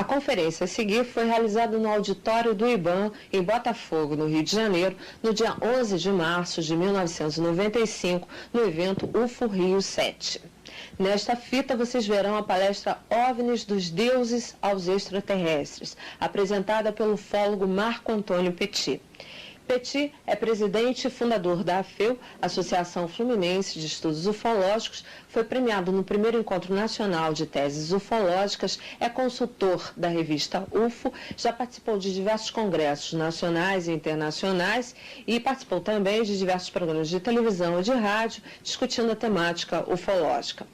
A conferência a seguir foi realizada no auditório do IBAM, em Botafogo, no Rio de Janeiro, no dia 11 de março de 1995, no evento UFO Rio 7. Nesta fita, vocês verão a palestra OVNIs dos Deuses aos Extraterrestres, apresentada pelo ufólogo Marco Antônio Petit. Petit é presidente e fundador da AFEU, Associação Fluminense de Estudos Ufológicos, foi premiado no primeiro Encontro Nacional de Teses Ufológicas, é consultor da revista UFO, já participou de diversos congressos nacionais e internacionais e participou também de diversos programas de televisão e de rádio discutindo a temática ufológica.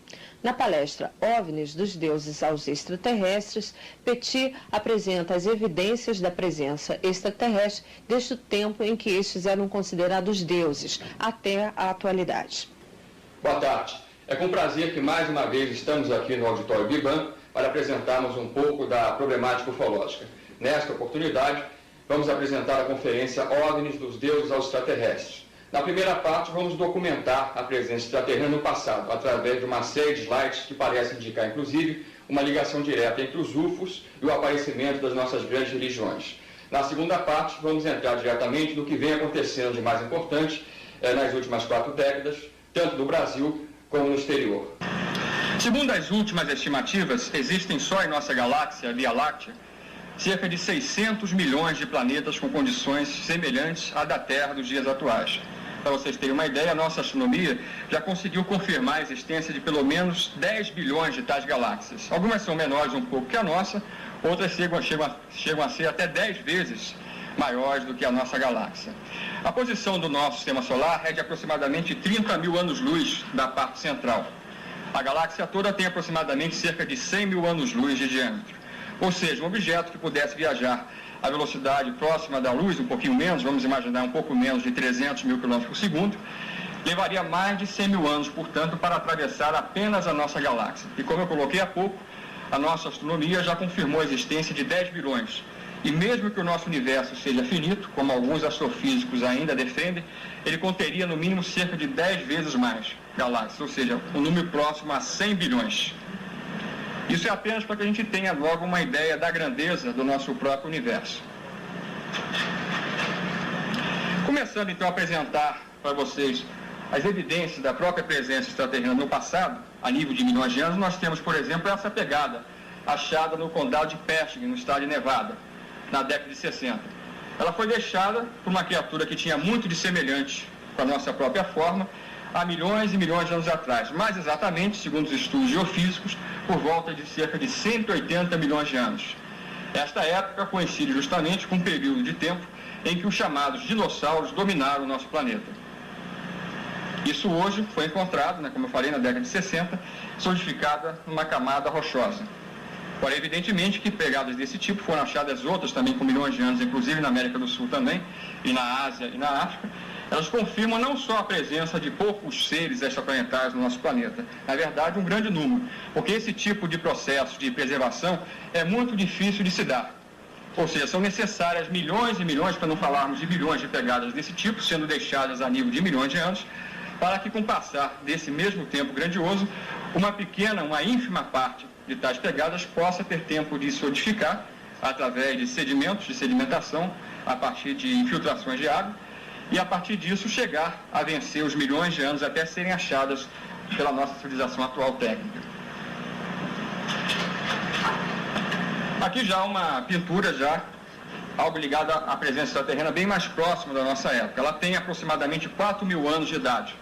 Na palestra OVNIs dos Deuses aos Extraterrestres, Petit apresenta as evidências da presença extraterrestre desde o tempo em que estes eram considerados deuses, até a atualidade. Boa tarde. É com prazer que mais uma vez estamos aqui no auditório do IBAM para apresentarmos um pouco da problemática ufológica. Nesta oportunidade, vamos apresentar a conferência OVNIs dos Deuses aos Extraterrestres. Na primeira parte, vamos documentar a presença extraterrena no passado, através de uma série de slides que parecem indicar, inclusive, uma ligação direta entre os UFOs e o aparecimento das nossas grandes religiões. Na segunda parte, vamos entrar diretamente no que vem acontecendo de mais importante nas últimas 4 décadas, tanto no Brasil como no exterior. Segundo as últimas estimativas, existem só em nossa galáxia, a Via Láctea, cerca de 600 milhões de planetas com condições semelhantes à da Terra dos dias atuais. Para vocês terem uma ideia, a nossa astronomia já conseguiu confirmar a existência de pelo menos 10 bilhões de tais galáxias. Algumas são menores um pouco que a nossa, outras chegam a ser até 10 vezes maiores do que a nossa galáxia. A posição do nosso sistema solar é de aproximadamente 30 mil anos-luz da parte central. A galáxia toda tem aproximadamente cerca de 100 mil anos-luz de diâmetro. Ou seja, um objeto que pudesse viajar a velocidade próxima da luz, um pouquinho menos, vamos imaginar um pouco menos de 300 mil km por segundo, levaria mais de 100 mil anos, portanto, para atravessar apenas a nossa galáxia. E como eu coloquei há pouco, a nossa astronomia já confirmou a existência de 10 bilhões. E mesmo que o nosso universo seja finito, como alguns astrofísicos ainda defendem, ele conteria no mínimo cerca de 10 vezes mais galáxias, ou seja, um número próximo a 100 bilhões. Isso é apenas para que a gente tenha logo uma ideia da grandeza do nosso próprio universo. Começando então a apresentar para vocês as evidências da própria presença extraterrena no passado, a nível de milhões de anos, nós temos, por exemplo, essa pegada achada no condado de Pershing, no estado de Nevada, na década de 60. Ela foi deixada por uma criatura que tinha muito de semelhante com a nossa própria forma, há milhões e milhões de anos atrás, mais exatamente, segundo os estudos geofísicos, por volta de cerca de 180 milhões de anos. Esta época coincide justamente com um período de tempo em que os chamados dinossauros dominaram o nosso planeta. Isso hoje foi encontrado, como eu falei, na década de 60, solidificada numa camada rochosa. Porém, evidentemente que pegadas desse tipo foram achadas outras também com milhões de anos, inclusive na América do Sul também, e na Ásia e na África. Elas confirmam não só a presença de poucos seres extraplanetários no nosso planeta, na verdade um grande número, porque esse tipo de processo de preservação é muito difícil de se dar. Ou seja, são necessárias milhões e milhões, para não falarmos de bilhões de pegadas desse tipo, sendo deixadas a nível de milhões de anos, para que com o passar desse mesmo tempo grandioso, uma ínfima parte de tais pegadas possa ter tempo de solidificar através de sedimentos, de sedimentação, a partir de infiltrações de água, e a partir disso chegar a vencer os milhões de anos até serem achadas pela nossa civilização atual técnica. Aqui já uma pintura, algo ligado à presença extraterrena bem mais próxima da nossa época. Ela tem aproximadamente 4 mil anos de idade.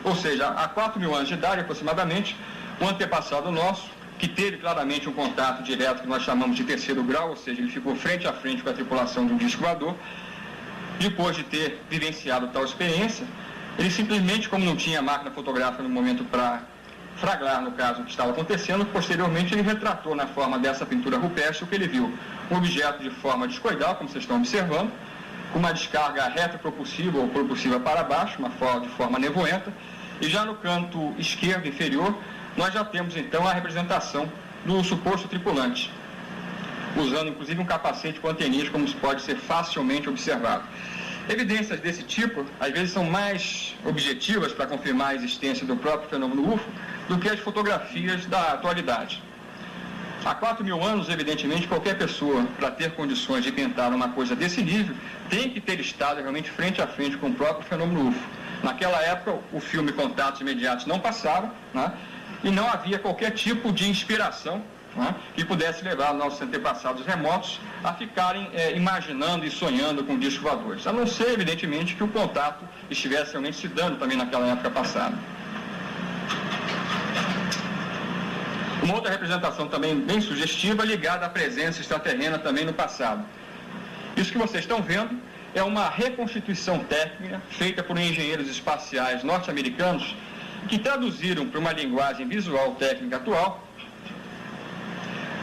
Ou seja, há 4 mil anos de idade, aproximadamente, um antepassado nosso, que teve claramente um contato direto que nós chamamos de terceiro grau, ou seja, ele ficou frente a frente com a tripulação do disco voador. Depois de ter vivenciado tal experiência, ele simplesmente, como não tinha máquina fotográfica no momento para flagrar, no caso, o que estava acontecendo, posteriormente ele retratou na forma dessa pintura rupestre o que ele viu. Um objeto de forma discoidal, como vocês estão observando, com uma descarga retropropulsiva ou propulsiva para baixo, de forma nevoenta, e já no canto esquerdo inferior, nós já temos então a representação do suposto tripulante, usando inclusive um capacete com anteninhas, como pode ser facilmente observado. Evidências desse tipo, às vezes, são mais objetivas para confirmar a existência do próprio fenômeno UFO do que as fotografias da atualidade. Há 4.000 anos, evidentemente, qualquer pessoa, para ter condições de pintar uma coisa desse nível, tem que ter estado realmente frente a frente com o próprio fenômeno UFO. Naquela época, o filme Contatos Imediatos não passava, né? E não havia qualquer tipo de inspiração, né, que pudesse levar nossos antepassados remotos a ficarem imaginando e sonhando com discos voadores. A não ser, evidentemente, que o contato estivesse realmente se dando também naquela época passada. Uma outra representação também bem sugestiva ligada à presença extraterrena também no passado. Isso que vocês estão vendo é uma reconstituição técnica feita por engenheiros espaciais norte-americanos que traduziram para uma linguagem visual técnica atual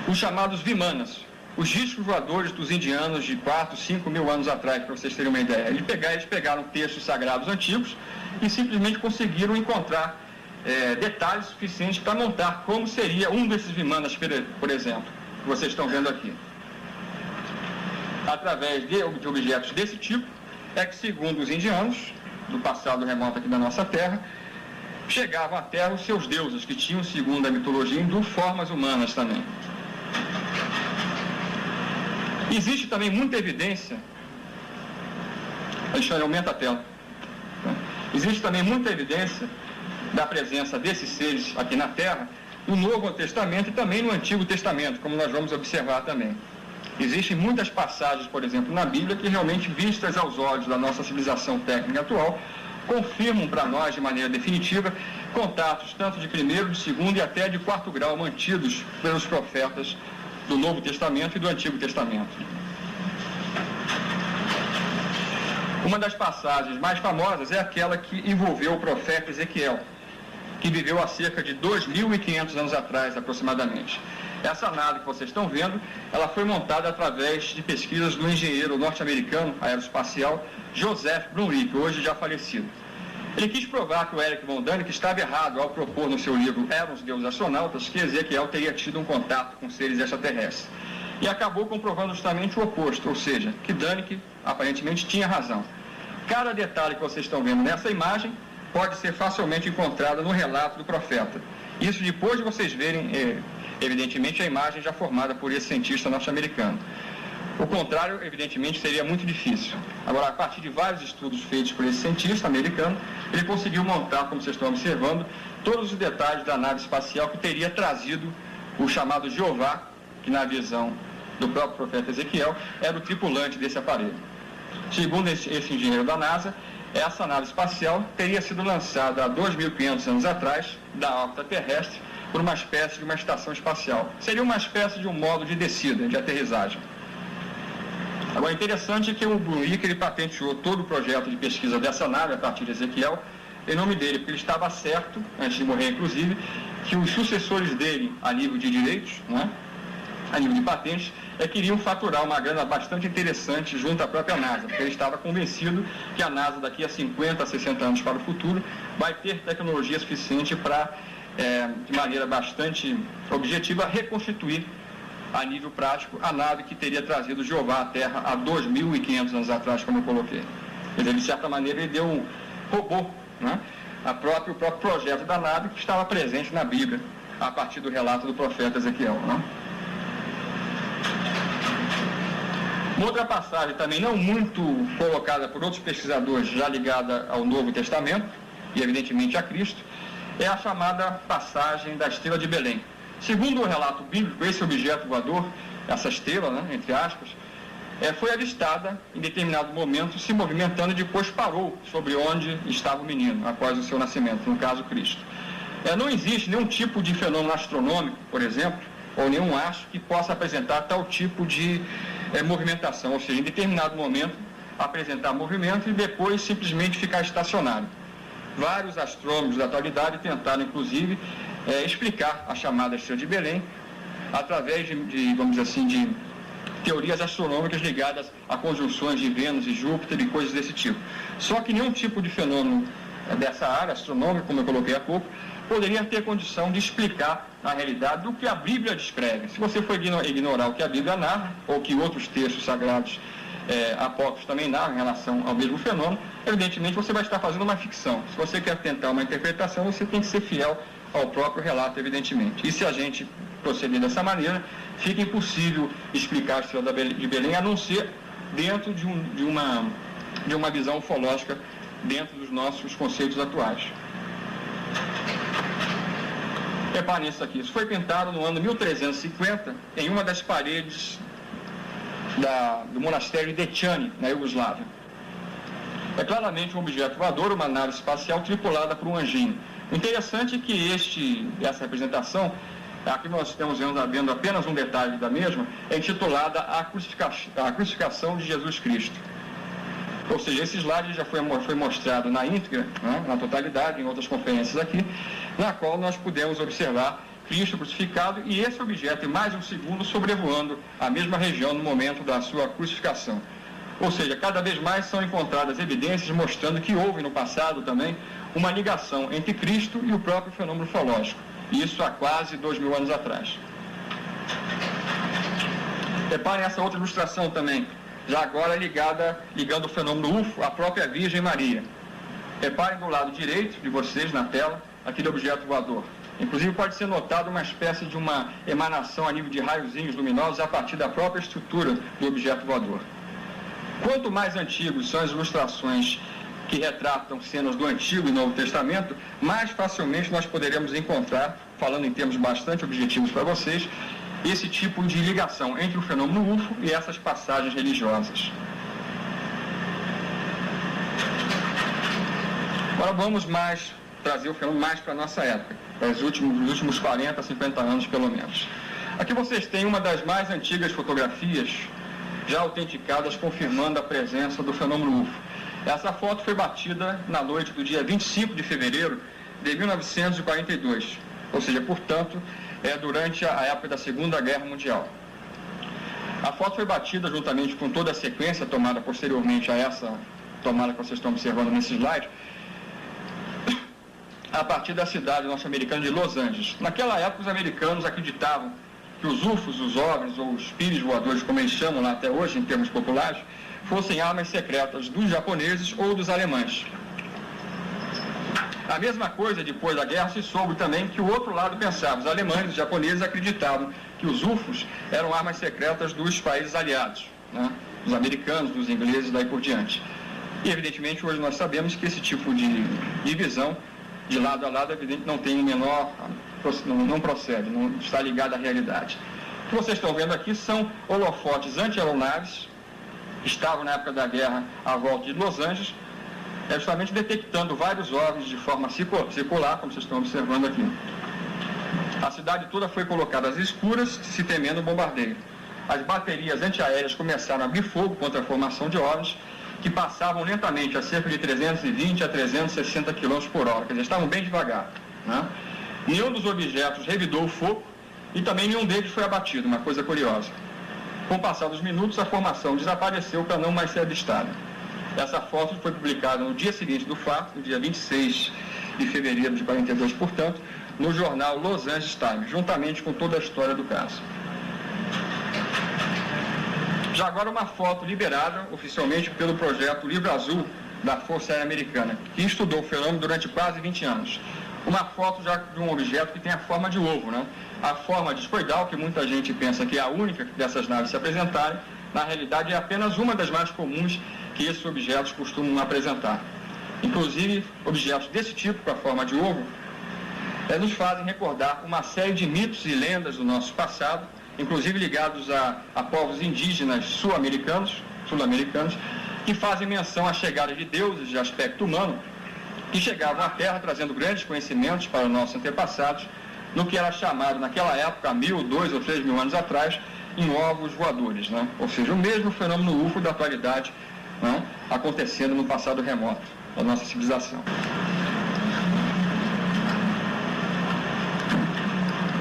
os chamados Vimanas, os discos voadores dos indianos de 4, 5 mil anos atrás, para vocês terem uma ideia. Eles pegaram textos sagrados antigos e simplesmente conseguiram encontrar detalhes suficientes para montar como seria um desses Vimanas, por exemplo, que vocês estão vendo aqui. Através de objetos desse tipo, é que, segundo os indianos, do passado remoto aqui da nossa Terra, chegavam à Terra os seus deuses, que tinham, segundo a mitologia hindu, formas humanas também. Existe também muita evidência... Alexandre, aumenta a tela. Existe também muita evidência da presença desses seres aqui na Terra no Novo Testamento e também no Antigo Testamento, como nós vamos observar também. Existem muitas passagens, por exemplo, na Bíblia, que realmente, vistas aos olhos da nossa civilização técnica atual, confirmam para nós, de maneira definitiva, contatos tanto de primeiro, de segundo e até de quarto grau mantidos pelos profetas do Novo Testamento e do Antigo Testamento. Uma das passagens mais famosas é aquela que envolveu o profeta Ezequiel, que viveu há cerca de 2.500 anos atrás, aproximadamente. Essa nave que vocês estão vendo, ela foi montada através de pesquisas do engenheiro norte-americano aeroespacial Joseph Brumley, hoje já falecido. Ele quis provar que o Erich von Däniken estava errado ao propor no seu livro Eram os Deuses Astronautas que Ezequiel teria tido um contato com seres extraterrestres. E acabou comprovando justamente o oposto, ou seja, que Däniken aparentemente tinha razão. Cada detalhe que vocês estão vendo nessa imagem pode ser facilmente encontrado no relato do profeta. Isso depois de vocês verem, evidentemente, a imagem já formada por esse cientista norte-americano. O contrário, evidentemente, seria muito difícil. Agora, a partir de vários estudos feitos por esse cientista americano, ele conseguiu montar, como vocês estão observando, todos os detalhes da nave espacial que teria trazido o chamado Jeová, que na visão do próprio profeta Ezequiel, era o tripulante desse aparelho. Segundo esse engenheiro da NASA, essa nave espacial teria sido lançada há 2.500 anos atrás, da órbita terrestre, por uma espécie de uma estação espacial. Seria uma espécie de um modo de descida, de aterrissagem. Agora, interessante é que o Brumley, ele patenteou todo o projeto de pesquisa dessa nave a partir de Ezequiel, em nome dele, porque ele estava certo, antes de morrer inclusive, que os sucessores dele, a nível de direitos, né, a nível de patentes, queriam faturar uma grana bastante interessante junto à própria NASA, porque ele estava convencido que a NASA, daqui a 50, 60 anos para o futuro, vai ter tecnologia suficiente para, de maneira bastante objetiva, reconstituir a nível prático a nave que teria trazido Jeová à Terra há 2.500 anos atrás, como eu coloquei. Quer dizer, de certa maneira, ele roubou, né, o próprio projeto da nave que estava presente na Bíblia, a partir do relato do profeta Ezequiel, né? Uma outra passagem também não muito colocada por outros pesquisadores, já ligada ao Novo Testamento, e evidentemente a Cristo, é a chamada passagem da estrela de Belém. Segundo o relato bíblico, esse objeto voador, essa estrela, né, entre aspas, foi avistada em determinado momento se movimentando e depois parou sobre onde estava o menino, após o seu nascimento, no caso Cristo. Não existe nenhum tipo de fenômeno astronômico, por exemplo, ou nenhum astro que possa apresentar tal tipo de movimentação, ou seja, em determinado momento apresentar movimento e depois simplesmente ficar estacionário. Vários astrônomos da atualidade tentaram, inclusive, explicar a chamada estrela de Belém através de, vamos dizer assim, de teorias astronômicas ligadas a conjunções de Vênus e Júpiter e coisas desse tipo. Só que nenhum tipo de fenômeno dessa área astronômica, como eu coloquei há pouco, poderia ter condição de explicar a realidade do que a Bíblia descreve. Se você for ignorar o que a Bíblia narra, ou que outros textos sagrados apócrifos também narram em relação ao mesmo fenômeno, evidentemente você vai estar fazendo uma ficção. Se você quer tentar uma interpretação, você tem que ser fiel ao próprio relato, evidentemente. E se a gente proceder dessa maneira, fica impossível explicar a estrela de Belém, a não ser dentro de uma visão ufológica, dentro dos nossos conceitos atuais. Repare nisso aqui. Isso foi pintado no ano 1350 em uma das paredes do monastério de Dečani, na Iugoslávia. É claramente um objeto voador, uma nave espacial tripulada por um anjinho. O interessante é que essa representação, aqui nós estamos vendo apenas um detalhe da mesma, é intitulada A Crucificação de Jesus Cristo. Ou seja, esse slide já foi mostrado na íntegra, né, na totalidade, em outras conferências aqui, na qual nós pudemos observar Cristo crucificado e esse objeto, em mais um segundo, sobrevoando a mesma região no momento da sua crucificação. Ou seja, cada vez mais são encontradas evidências mostrando que houve no passado também uma ligação entre Cristo e o próprio fenômeno ufológico. Isso há quase 2000 anos atrás. Reparem essa outra ilustração também, já agora ligando o fenômeno UFO à própria Virgem Maria. Reparem do lado direito de vocês na tela, aquele objeto voador. Inclusive pode ser notado uma espécie de uma emanação a nível de raiozinhos luminosos a partir da própria estrutura do objeto voador. Quanto mais antigos são as ilustrações que retratam cenas do Antigo e Novo Testamento, mais facilmente nós poderemos encontrar, falando em termos bastante objetivos para vocês, esse tipo de ligação entre o fenômeno UFO e essas passagens religiosas. Agora vamos trazer o fenômeno mais para a nossa época, para os últimos 40, 50 anos pelo menos. Aqui vocês têm uma das mais antigas fotografias já autenticadas confirmando a presença do fenômeno UFO. Essa foto foi batida na noite do dia 25 de fevereiro de 1942, ou seja, portanto, durante a época da Segunda Guerra Mundial. A foto foi batida juntamente com toda a sequência tomada posteriormente a essa tomada que vocês estão observando nesse slide, a partir da cidade norte-americana de Los Angeles. Naquela época, os americanos acreditavam que os UFOs, os OVNIs, ou os espíritos voadores, como eles chamam lá até hoje, em termos populares, fossem armas secretas dos japoneses ou dos alemães. A mesma coisa, depois da guerra, se soube também que o outro lado pensava. Os alemães e os japoneses acreditavam que os UFOs eram armas secretas dos países aliados, né? Dos americanos, dos ingleses, daí por diante. E, evidentemente, hoje nós sabemos que esse tipo de divisão, de lado a lado, evidente, não tem o menor... não procede, não está ligado à realidade. O que vocês estão vendo aqui são holofotes anti-aeronaves, que estavam na época da guerra à volta de Los Angeles, justamente detectando vários OVNIs de forma circular, como vocês estão observando aqui. A cidade toda foi colocada às escuras, se temendo um bombardeio. As baterias antiaéreas começaram a abrir fogo contra a formação de OVNIs, que passavam lentamente a cerca de 320 a 360 km por hora, quer dizer, estavam bem devagar, né? Nenhum dos objetos revidou o fogo e também nenhum deles foi abatido, uma coisa curiosa. Com o passar dos minutos, a formação desapareceu para não mais ser avistada. Essa foto foi publicada no dia seguinte do fato, no dia 26 de fevereiro de 42, portanto, no jornal Los Angeles Times, juntamente com toda a história do caso. Já agora uma foto liberada oficialmente pelo projeto Livro Azul da Força Aérea Americana, que estudou o fenômeno durante quase 20 anos. Uma foto já de um objeto que tem a forma de ovo, né? A forma discoidal, que muita gente pensa que é a única dessas naves se apresentarem, na realidade é apenas uma das mais comuns que esses objetos costumam apresentar. Inclusive, objetos desse tipo, com a forma de ovo, nos fazem recordar uma série de mitos e lendas do nosso passado, inclusive ligados a povos indígenas sul-americanos, que fazem menção à chegada de deuses de aspecto humano, que chegavam à Terra trazendo grandes conhecimentos para os nossos antepassados, no que era chamado naquela época, há 1.000, 2.000 ou 3.000 anos atrás, em ovos voadores, né? Ou seja, o mesmo fenômeno UFO da atualidade, né? Acontecendo no passado remoto da nossa civilização.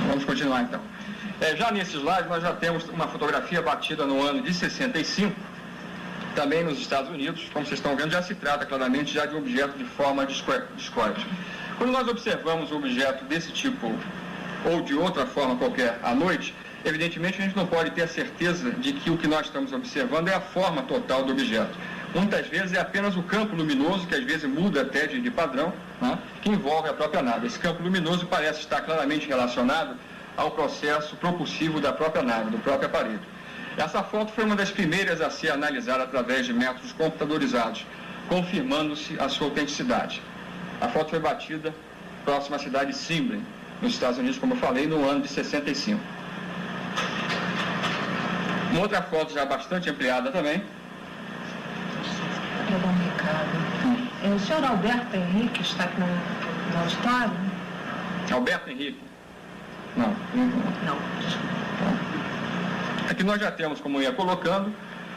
Vamos continuar então. Já nesse slide nós já temos uma fotografia batida no ano de 65, também nos Estados Unidos. Como vocês estão vendo, já se trata claramente já de um objeto de forma discoide. Quando nós observamos um objeto desse tipo ou de outra forma qualquer à noite, evidentemente a gente não pode ter a certeza de que o que nós estamos observando é a forma total do objeto. Muitas vezes é apenas o campo luminoso, que às vezes muda até de padrão, né, que envolve a própria nave. Esse campo luminoso parece estar claramente relacionado ao processo propulsivo da própria nave, do próprio aparelho. Essa foto foi uma das primeiras a ser analisada através de métodos computadorizados, confirmando-se a sua autenticidade. A foto foi batida próxima à cidade de Simblin, nos Estados Unidos, como eu falei, no ano de 65. Uma outra foto já bastante ampliada também. Eu vou dar um recado. O senhor Alberto Henrique está aqui no auditório? Alberto Henrique? Não. Não. Aqui nós já temos, como eu ia colocando,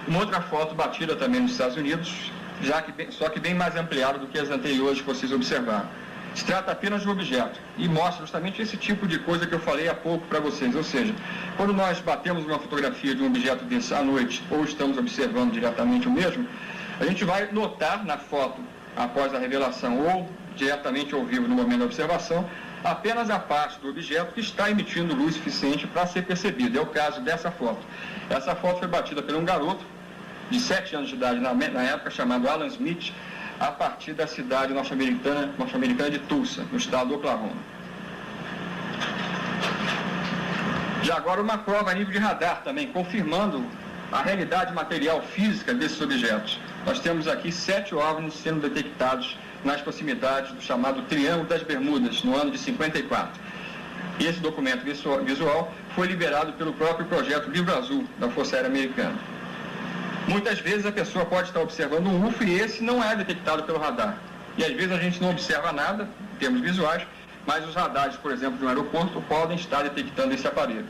uma outra foto batida também nos Estados Unidos, só que bem mais ampliada do que as anteriores que vocês observaram. Se trata apenas de um objeto e mostra justamente esse tipo de coisa que eu falei há pouco para vocês. Ou seja, quando nós batemos uma fotografia de um objeto desse à noite ou estamos observando diretamente o mesmo, a gente vai notar na foto, após a revelação ou diretamente ao vivo no momento da observação, apenas a parte do objeto que está emitindo luz suficiente para ser percebida. É o caso dessa foto. Essa foto foi batida por um garoto de 7 anos de idade na época, chamado Alan Smith, a partir da cidade norte-americana de Tulsa, no estado do Oklahoma. E agora uma prova a nível de radar também, confirmando a realidade material física desses objetos. Nós temos aqui 7 OVNIs sendo detectados nas proximidades do chamado Triângulo das Bermudas, no ano de 54. E esse documento visual foi liberado pelo próprio projeto Livro Azul, da Força Aérea Americana. Muitas vezes a pessoa pode estar observando um UFO e esse não é detectado pelo radar. E às vezes a gente não observa nada, em termos visuais, mas os radares, por exemplo, de um aeroporto podem estar detectando esse aparelho.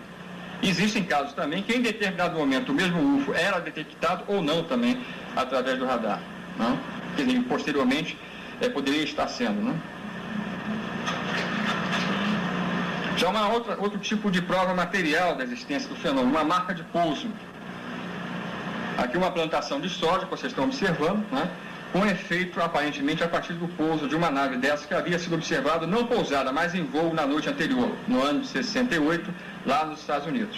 Existem casos também que em determinado momento o mesmo UFO era detectado ou não também através do radar. Não? Quer dizer, posteriormente poderia estar sendo. Não? Já outro tipo de prova material da existência do fenômeno, uma marca de pouso. Aqui uma plantação de soja, que vocês estão observando, né, com efeito aparentemente a partir do pouso de uma nave dessa que havia sido observado, não pousada, mas em voo na noite anterior, no ano de 68, lá nos Estados Unidos.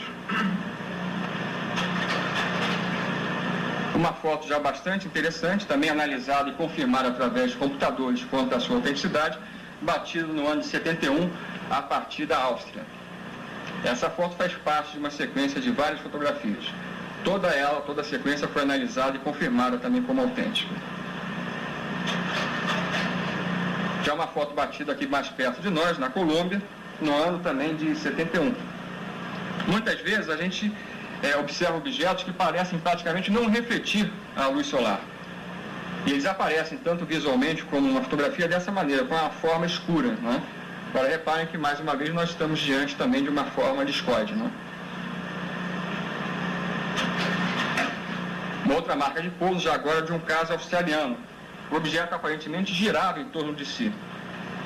Uma foto já bastante interessante, também analisada e confirmada através de computadores quanto à sua autenticidade, batida no ano de 71, a partir da Áustria. Essa foto faz parte de uma sequência de várias fotografias. Toda a sequência foi analisada e confirmada também como autêntica. Já uma foto batida aqui mais perto de nós, na Colômbia, no ano também de 71. Muitas vezes a gente observa objetos que parecem praticamente não refletir a luz solar. E eles aparecem tanto visualmente como uma fotografia dessa maneira, com uma forma escura. Né? Agora reparem que mais uma vez nós estamos diante também de uma forma discoide. Né? Uma outra marca de pouso já agora de um caso australiano. O objeto aparentemente girava em torno de si.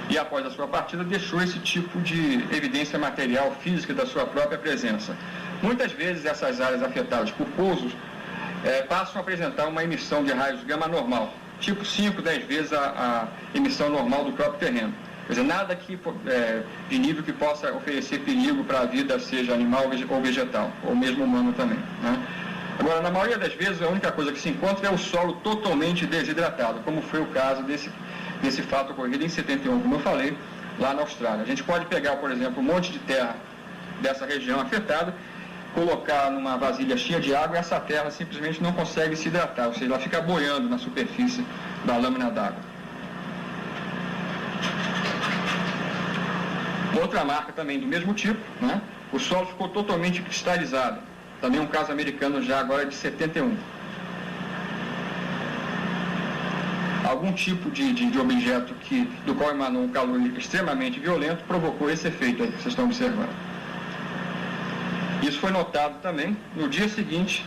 E após a sua partida deixou esse tipo de evidência material física da sua própria presença. Muitas vezes essas áreas afetadas por pousos passam a apresentar uma emissão de raios gama normal, tipo 5, 10 vezes a emissão normal do próprio terreno. Quer dizer, nada de nível que possa oferecer perigo para a vida, seja animal ou vegetal, ou mesmo humano também. Né? Agora, na maioria das vezes, a única coisa que se encontra é o solo totalmente desidratado, como foi o caso desse fato ocorrido em 71, como eu falei, lá na Austrália. A gente pode pegar, por exemplo, um monte de terra dessa região afetada, colocar numa vasilha cheia de água e essa terra simplesmente não consegue se hidratar, ou seja, ela fica boiando na superfície da lâmina d'água. Outra marca também do mesmo tipo, né? O solo ficou totalmente cristalizado. Também um caso americano já agora de 71. Algum tipo de objeto do qual emanou um calor extremamente violento provocou esse efeito aí que vocês estão observando. Isso foi notado também no dia seguinte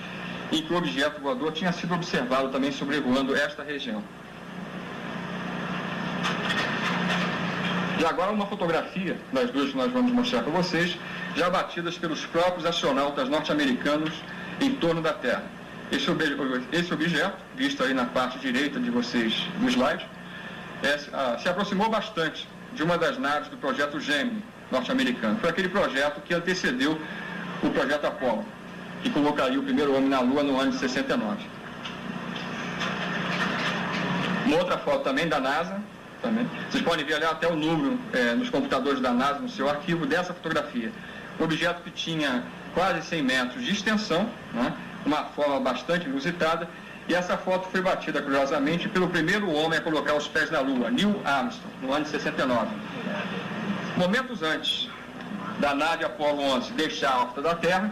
em que o objeto voador tinha sido observado também sobrevoando esta região. E agora uma fotografia das duas que nós vamos mostrar para vocês, já batidas pelos próprios astronautas norte-americanos em torno da Terra. Esse objeto, visto aí na parte direita de vocês do slide, se aproximou bastante de uma das naves do projeto Gemini norte-americano. Foi aquele projeto que antecedeu o projeto Apollo, que colocaria o primeiro homem na Lua no ano de 69. Uma outra foto também da NASA, vocês podem ver ali até o número nos computadores da NASA, no seu arquivo, dessa fotografia. um objeto que tinha quase 100 metros de extensão, né? Uma forma bastante inusitada, e essa foto foi batida curiosamente pelo primeiro homem a colocar os pés na Lua, Neil Armstrong, no ano de 69. Momentos antes da nave Apollo 11 deixar a órbita da Terra,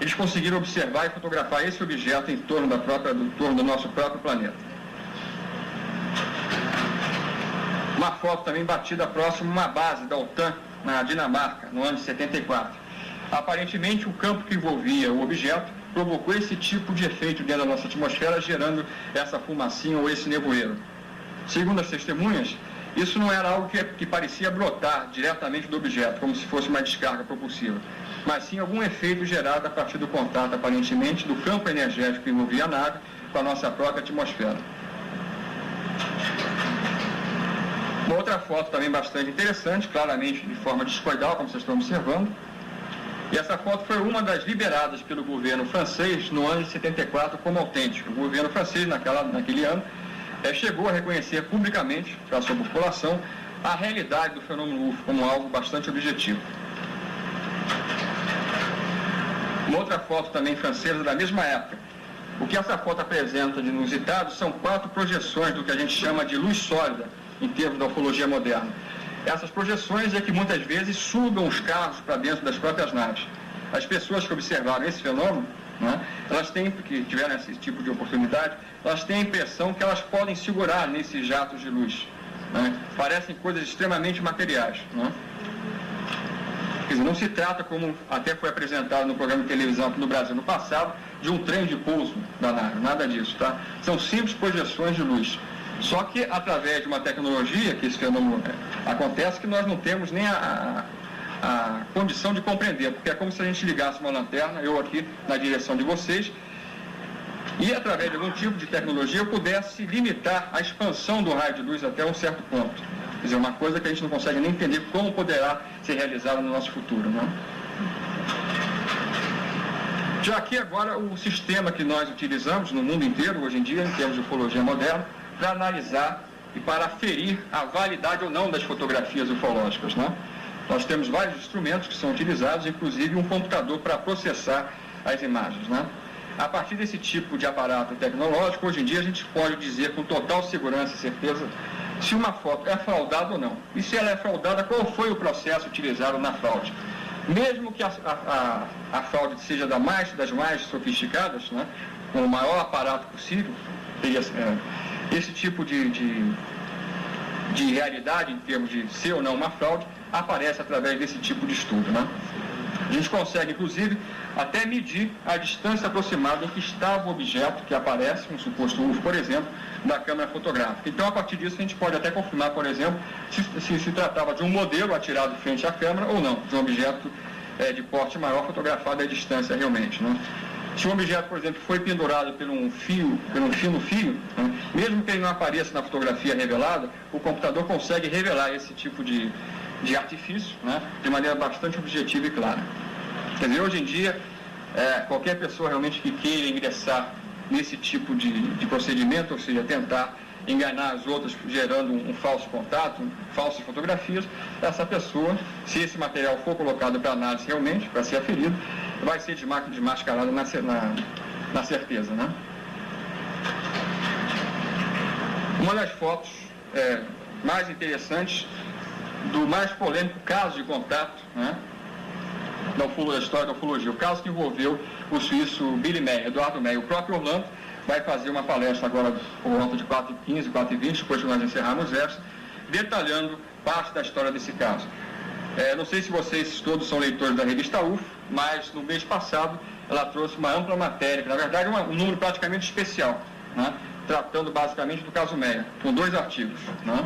eles conseguiram observar e fotografar esse objeto em torno do nosso próprio planeta. Uma foto também batida próximo a uma base da OTAN, na Dinamarca, no ano de 74. Aparentemente, o campo que envolvia o objeto provocou esse tipo de efeito dentro da nossa atmosfera, gerando essa fumacinha ou esse nevoeiro. Segundo as testemunhas, isso não era algo que parecia brotar diretamente do objeto, como se fosse uma descarga propulsiva, mas sim algum efeito gerado a partir do contato, aparentemente, do campo energético que envolvia a nave com a nossa própria atmosfera. Uma outra foto também bastante interessante, claramente de forma discoidal, como vocês estão observando. E essa foto foi uma das liberadas pelo governo francês no ano de 74 como autêntica. O governo francês, naquele ano, chegou a reconhecer publicamente para a sua população a realidade do fenômeno UFO como algo bastante objetivo. Uma outra foto também francesa da mesma época. O que essa foto apresenta de inusitado são 4 projeções do que a gente chama de luz sólida, em termos da ufologia moderna. Essas projeções é que muitas vezes sugam os carros para dentro das próprias naves. As pessoas que observaram esse fenômeno, né, elas têm, que tiveram esse tipo de oportunidade, elas têm a impressão que elas podem segurar nesses jatos de luz. Né? Parecem coisas extremamente materiais. Né? Quer dizer, não se trata, como até foi apresentado no programa de televisão aqui no Brasil no passado, de um trem de pouso da nave, nada disso, tá? São simples projeções de luz. Só que através de uma tecnologia que esse fenômeno acontece, que nós não temos nem a condição de compreender, porque é como se a gente ligasse uma lanterna, eu aqui na direção de vocês, e através de algum tipo de tecnologia eu pudesse limitar a expansão do raio de luz até um certo ponto. Quer dizer, uma coisa que a gente não consegue nem entender como poderá ser realizada no nosso futuro, né? Já aqui agora o sistema que nós utilizamos no mundo inteiro, hoje em dia, em termos de ufologia moderna, para analisar e para aferir a validade ou não das fotografias ufológicas, né? Nós temos vários instrumentos que são utilizados, inclusive um computador para processar as imagens, né? A partir desse tipo de aparato tecnológico, hoje em dia a gente pode dizer com total segurança e certeza se uma foto é fraudada ou não. E se ela é fraudada, qual foi o processo utilizado na fraude. Mesmo que a fraude seja das mais sofisticadas, né? Com o maior aparato possível, esse tipo de realidade, em termos de ser ou não uma fraude, aparece através desse tipo de estudo, né? A gente consegue, inclusive, até medir a distância aproximada em que estava o objeto que aparece, um suposto UFO, por exemplo, da câmera fotográfica. Então, a partir disso, a gente pode até confirmar, por exemplo, se tratava de um modelo atirado frente à câmera ou não, de um objeto de porte maior fotografado à distância realmente, né? Se um objeto, por exemplo, foi pendurado por um fino fio, né, mesmo que ele não apareça na fotografia revelada, o computador consegue revelar esse tipo de artifício, né, de maneira bastante objetiva e clara. Quer dizer, hoje em dia, qualquer pessoa realmente que queira ingressar nesse tipo de procedimento, ou seja, tentar enganar as outras gerando um falso contato, falsas fotografias, essa pessoa, se esse material for colocado para análise realmente, para ser aferido, vai ser desmascarado na certeza, né? Uma das fotos mais interessantes do mais polêmico caso de contato, né, da história da ufologia, o caso que envolveu o suíço Billy Meyer, Eduardo Meyer. O próprio Orlando vai fazer uma palestra agora por volta de 4h15, 4h20, depois que nós encerrarmos essa, detalhando parte da história desse caso. Não sei se vocês todos são leitores da revista UFO, mas no mês passado ela trouxe uma ampla matéria, que na verdade é um número praticamente especial, né, tratando basicamente do caso Meyer, com 2 artigos, né?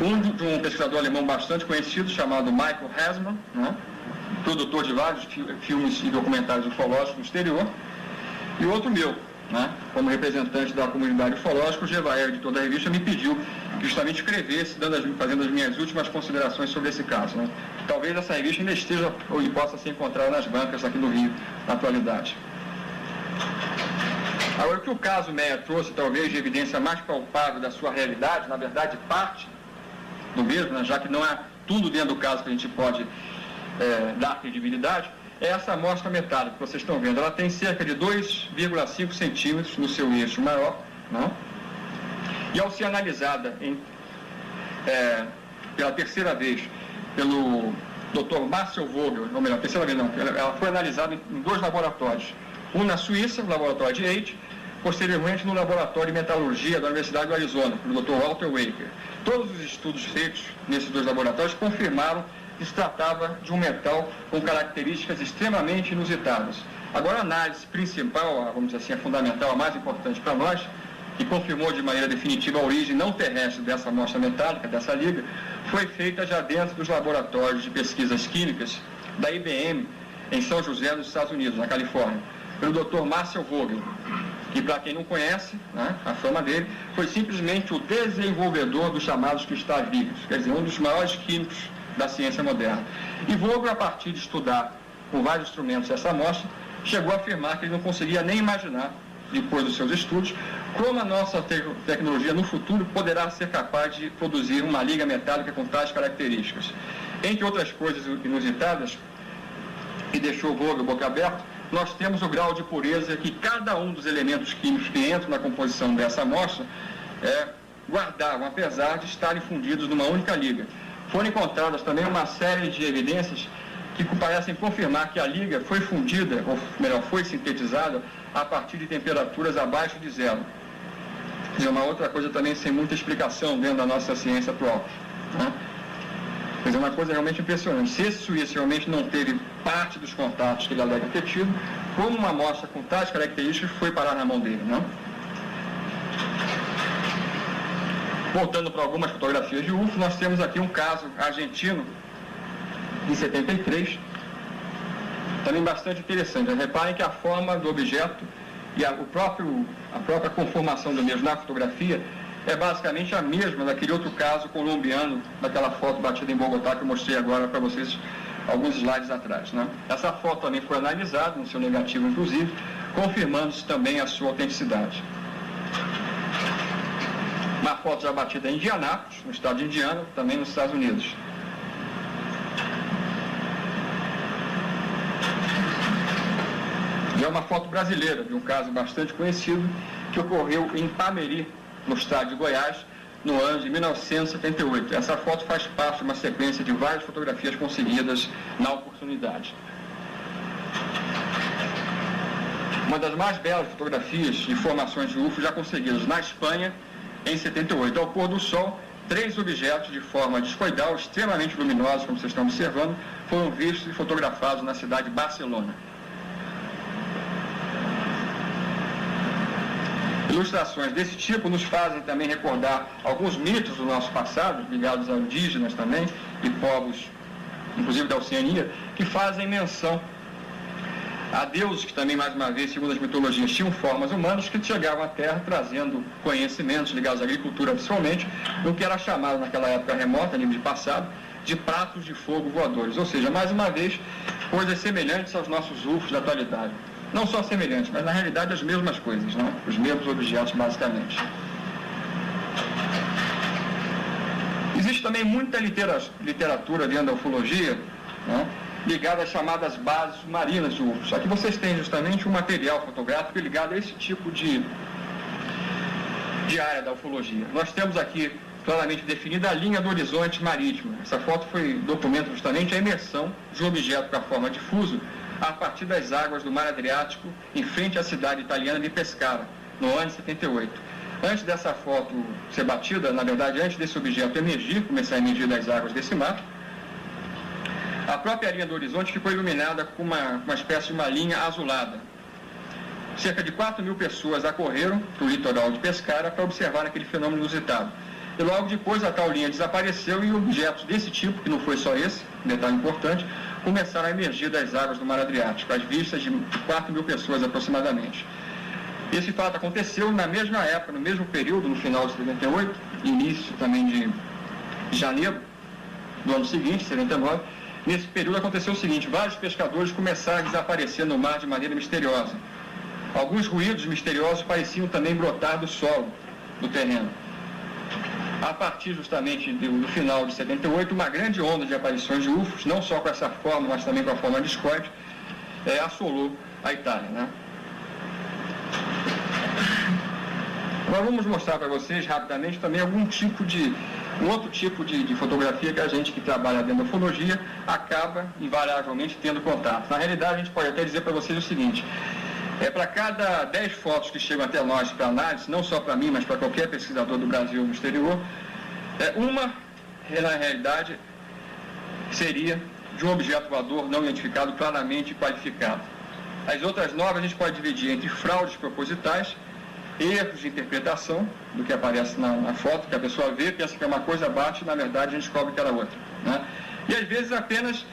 Um de um pesquisador alemão bastante conhecido, chamado Michael Hesman, né, produtor de vários filmes e documentários ufológicos no exterior, e outro meu, né, como representante da comunidade ufológica, o Gevaer, editor da revista, me pediu que justamente escrevesse, fazendo as minhas últimas considerações sobre esse caso, né. Talvez essa revista ainda esteja ou possa ser encontrada nas bancas aqui no Rio, na atualidade. Agora, o que o caso Meyer trouxe, talvez, de evidência mais palpável da sua realidade, na verdade, parte do mesmo, né, já que não é tudo dentro do caso que a gente pode da credibilidade, é essa amostra metálica que vocês estão vendo. Ela tem cerca de 2,5 centímetros no seu eixo maior, não? E ao ser analisada pela terceira vez pelo Dr. Marcel Vogel, ou melhor, terceira vez não, ela foi analisada em 2 laboratórios, um na Suíça, no laboratório de Eid, posteriormente no laboratório de metalurgia da Universidade do Arizona, pelo Dr. Walter Waker. Todos os estudos feitos nesses 2 laboratórios confirmaram que se tratava de um metal com características extremamente inusitadas. Agora, a análise principal, vamos dizer assim, a fundamental, a mais importante para nós, que confirmou de maneira definitiva a origem não terrestre dessa amostra metálica, dessa liga, foi feita já dentro dos laboratórios de pesquisas químicas da IBM, em São José, nos Estados Unidos, na Califórnia, pelo Dr. Marcel Vogel, que, para quem não conhece, né, a fama dele, foi simplesmente o desenvolvedor dos chamados cristais vivos, quer dizer, um dos maiores químicos da ciência moderna. E Vogel, a partir de estudar com vários instrumentos essa amostra, chegou a afirmar que ele não conseguia nem imaginar, depois dos seus estudos, como a nossa tecnologia no futuro poderá ser capaz de produzir uma liga metálica com tais características. Entre outras coisas inusitadas, que deixou Vogel boca aberta, nós temos o grau de pureza que cada um dos elementos químicos que entram na composição dessa amostra guardavam, apesar de estarem fundidos numa única liga. Foram encontradas também uma série de evidências que parecem confirmar que a liga foi fundida, ou melhor, foi sintetizada a partir de temperaturas abaixo de 0. E uma outra coisa também sem muita explicação dentro da nossa ciência atual, né? Quer dizer, uma coisa realmente impressionante. Se esse suíço realmente não teve parte dos contatos que ele alega ter tido, como uma amostra com tais características foi parar na mão dele, não? Voltando para algumas fotografias de UFO, nós temos aqui um caso argentino, em 73, também bastante interessante. Reparem que a forma do objeto e a própria conformação do mesmo na fotografia é basicamente a mesma daquele outro caso colombiano, daquela foto batida em Bogotá que eu mostrei agora para vocês alguns slides atrás, né? Essa foto também foi analisada, no seu negativo inclusive, confirmando-se também a sua autenticidade. Uma foto já batida em Indianápolis, no estado de Indiana, também nos Estados Unidos. E é uma foto brasileira, de um caso bastante conhecido, que ocorreu em Pameri, no estado de Goiás, no ano de 1978. Essa foto faz parte de uma sequência de várias fotografias conseguidas na oportunidade. Uma das mais belas fotografias de formações de UFO já conseguidas na Espanha, em 78. Ao pôr do sol, 3 objetos de forma discoidal, extremamente luminosos, como vocês estão observando, foram vistos e fotografados na cidade de Barcelona. Ilustrações desse tipo nos fazem também recordar alguns mitos do nosso passado, ligados a indígenas também, e povos, inclusive da Oceania, que fazem menção a deuses que também, mais uma vez, segundo as mitologias, tinham formas humanas que chegavam à Terra trazendo conhecimentos ligados à agricultura, principalmente, no que era chamado naquela época remota, nível de passado, de pratos de fogo voadores. Ou seja, mais uma vez, coisas semelhantes aos nossos UFOs da atualidade. Não só semelhantes, mas na realidade as mesmas coisas, né? Os mesmos objetos, basicamente. Existe também muita literatura dentro da ufologia, né, ligada às chamadas bases submarinas de UFOs. Aqui vocês têm justamente um material fotográfico ligado a esse tipo de área da ufologia. Nós temos aqui claramente definida a linha do horizonte marítimo. Essa foto documenta justamente a imersão de um objeto com a forma de fuso a partir das águas do Mar Adriático, em frente à cidade italiana de Pescara, no ano de 78. Antes dessa foto ser batida, na verdade, antes desse objeto começar a emergir das águas desse mar, a própria linha do horizonte ficou iluminada com uma espécie de uma linha azulada. Cerca de 4.000 pessoas acorreram para o litoral de Pescara para observar aquele fenômeno inusitado. E logo depois a tal linha desapareceu e objetos desse tipo, que não foi só esse, detalhe importante, começaram a emergir das águas do Mar Adriático, às vistas de 4.000 pessoas aproximadamente. Esse fato aconteceu na mesma época, no mesmo período, no final de 78, início também de janeiro do ano seguinte, 79. Nesse período aconteceu o seguinte: vários pescadores começaram a desaparecer no mar de maneira misteriosa. Alguns ruídos misteriosos pareciam também brotar do solo, do terreno. A partir justamente do final de 78, uma grande onda de aparições de UFOs, não só com essa forma, mas também com a forma discoide, assolou a Itália, né? Agora vamos mostrar para vocês rapidamente também um outro tipo de fotografia que a gente que trabalha dentro da ufologia acaba invariavelmente tendo contato. Na realidade, a gente pode até dizer para vocês o seguinte: para cada 10 fotos que chegam até nós para análise, não só para mim, mas para qualquer pesquisador do Brasil no exterior, uma, na realidade, seria de um objeto voador não identificado, claramente qualificado. As outras 9 a gente pode dividir entre fraudes propositais, erros de interpretação do que aparece na foto, que a pessoa vê, pensa que é uma coisa, bate, e na verdade a gente descobre que era outra, né? E às vezes apenas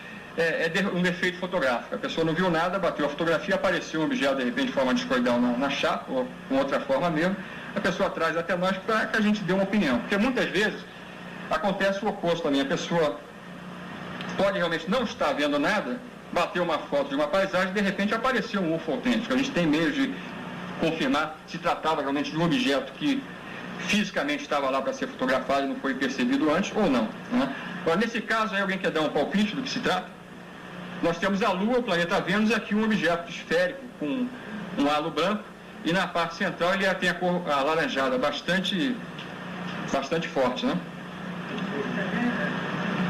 um defeito fotográfico. A pessoa não viu nada, bateu a fotografia, apareceu um objeto de repente de forma discoidal na chapa, ou com outra forma mesmo, a pessoa traz até nós para que a gente dê uma opinião. Porque muitas vezes acontece o oposto também, a pessoa pode realmente não estar vendo nada, bateu uma foto de uma paisagem e de repente apareceu um UFO autêntico. A gente tem meios de confirmar se tratava realmente de um objeto que fisicamente estava lá para ser fotografado e não foi percebido antes ou não, né? Agora, nesse caso, aí alguém quer dar um palpite do que se trata? Nós temos a Lua, o planeta Vênus, e aqui um objeto esférico com um halo branco, e na parte central ele tem a cor alaranjada, bastante forte, né?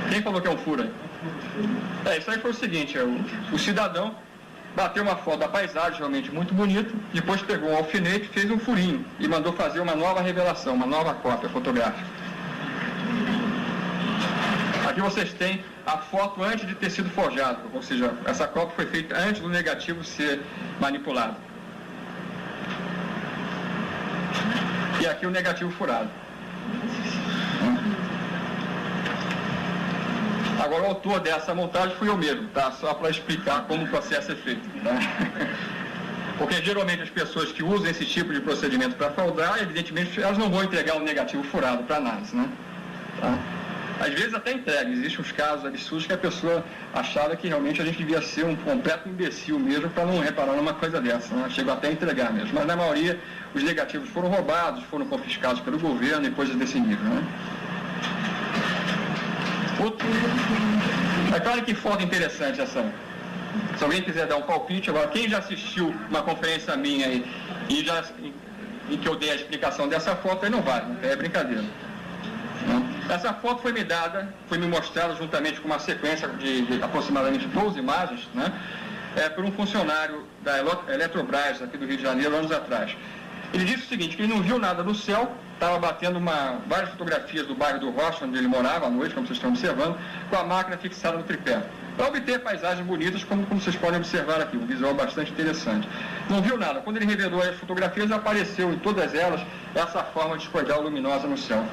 Quem falou que é um furo aí? Isso aí foi o seguinte, o cidadão bateu uma foto da paisagem realmente muito bonita, depois pegou um alfinete, fez um furinho e mandou fazer uma nova revelação, uma nova cópia fotográfica. Aqui vocês têm a foto antes de ter sido forjada, ou seja, essa cópia foi feita antes do negativo ser manipulado. E aqui o negativo furado. Agora, o autor dessa montagem fui eu mesmo, tá? Só para explicar como o processo é feito, tá? Porque geralmente as pessoas que usam esse tipo de procedimento para fraudar, evidentemente, elas não vão entregar um negativo furado para análise, né? Tá? Às vezes até entrega, existem uns casos absurdos que a pessoa achava que realmente a gente devia ser um completo imbecil mesmo para não reparar numa coisa dessa, né? Chegou até a entregar mesmo, mas na maioria os negativos foram roubados, foram confiscados pelo governo e coisas desse nível, né? É claro que foto interessante essa. Se alguém quiser dar um palpite, agora quem já assistiu uma conferência minha aí em que eu dei a explicação dessa foto, aí não vale, é brincadeira. Essa foto foi me mostrada juntamente com uma sequência de aproximadamente 12 imagens, né? Por um funcionário da Eletrobras aqui do Rio de Janeiro, anos atrás. Ele disse o seguinte, que ele não viu nada no céu, estava batendo várias fotografias do bairro do Rocha, onde ele morava à noite, como vocês estão observando, com a máquina fixada no tripé, para obter paisagens bonitas, como vocês podem observar aqui, um visual bastante interessante. Não viu nada. Quando ele revelou as fotografias, apareceu em todas elas essa forma discoidal luminosa no céu.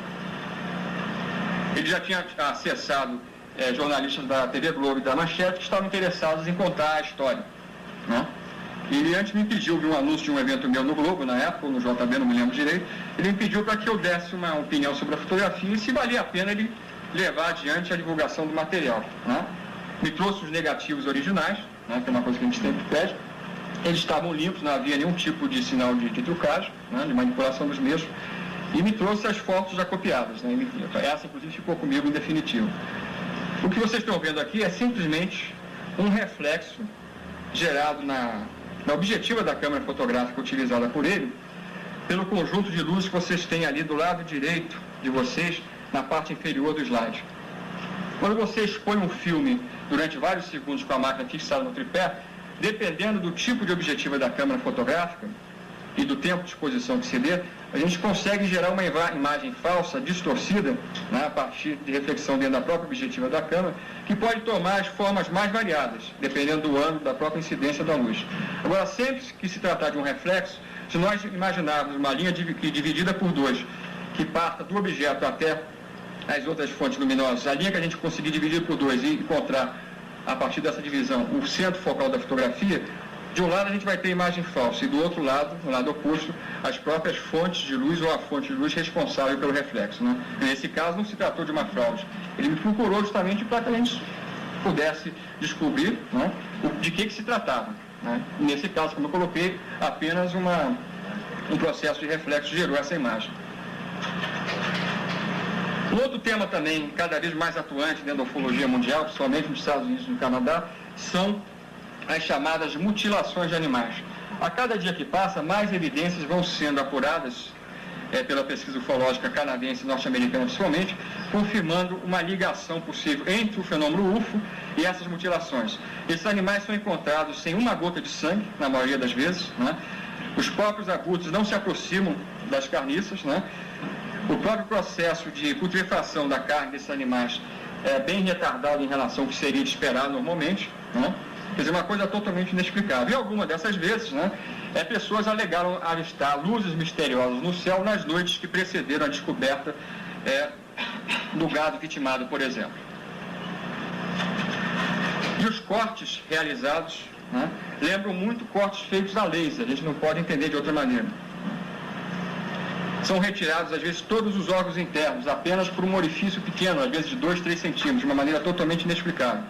Ele já tinha acessado jornalistas da TV Globo e da Manchete que estavam interessados em contar a história, né? E ele antes me pediu, viu um anúncio de um evento meu no Globo, na época, ou no JB, não me lembro direito, ele me pediu para que eu desse uma opinião sobre a fotografia e se valia a pena ele levar adiante a divulgação do material, né? Me trouxe os negativos originais, né, que é uma coisa que a gente sempre pede. Eles estavam limpos, não havia nenhum tipo de sinal de trucagem, né, de manipulação dos mesmos, e me trouxe as fotos já copiadas, né? Essa, inclusive, ficou comigo em definitivo. O que vocês estão vendo aqui é simplesmente um reflexo gerado na objetiva da câmera fotográfica utilizada por ele, pelo conjunto de luzes que vocês têm ali do lado direito de vocês, na parte inferior do slide. Quando você expõe um filme durante vários segundos com a máquina fixada no tripé, dependendo do tipo de objetiva da câmera fotográfica e do tempo de exposição que se dê, a gente consegue gerar uma imagem falsa, distorcida, né, a partir de reflexão dentro da própria objetiva da câmera, que pode tomar as formas mais variadas, dependendo do ângulo da própria incidência da luz. Agora, sempre que se tratar de um reflexo, se nós imaginarmos uma linha dividida por 2, que parta do objeto até as outras fontes luminosas, a linha que a gente conseguir dividir por 2 e encontrar, a partir dessa divisão, o centro focal da fotografia, de um lado a gente vai ter imagem falsa e do outro lado, no lado oposto, as próprias fontes de luz ou a fonte de luz responsável pelo reflexo, né? Nesse caso não se tratou de uma fraude. Ele me procurou justamente para que a gente pudesse descobrir, né, de que se tratava, né? Nesse caso, como eu coloquei, apenas um processo de reflexo gerou essa imagem. Um outro tema também, cada vez mais atuante dentro da ufologia mundial, principalmente nos Estados Unidos e no Canadá, são as chamadas mutilações de animais. A cada dia que passa, mais evidências vão sendo apuradas pela pesquisa ufológica canadense e norte-americana principalmente, confirmando uma ligação possível entre o fenômeno UFO e essas mutilações. Esses animais são encontrados sem uma gota de sangue, na maioria das vezes, né? Os próprios abutres não se aproximam das carniças, né? O próprio processo de putrefação da carne desses animais é bem retardado em relação ao que seria de esperar normalmente, né? Quer dizer, uma coisa totalmente inexplicável. E algumas dessas vezes, né, pessoas alegaram avistar luzes misteriosas no céu nas noites que precederam a descoberta do gado vitimado, por exemplo. E os cortes realizados, né, lembram muito cortes feitos a laser, a gente não pode entender de outra maneira. São retirados, às vezes, todos os órgãos internos, apenas por um orifício pequeno, às vezes de 2, 3 centímetros, de uma maneira totalmente inexplicável.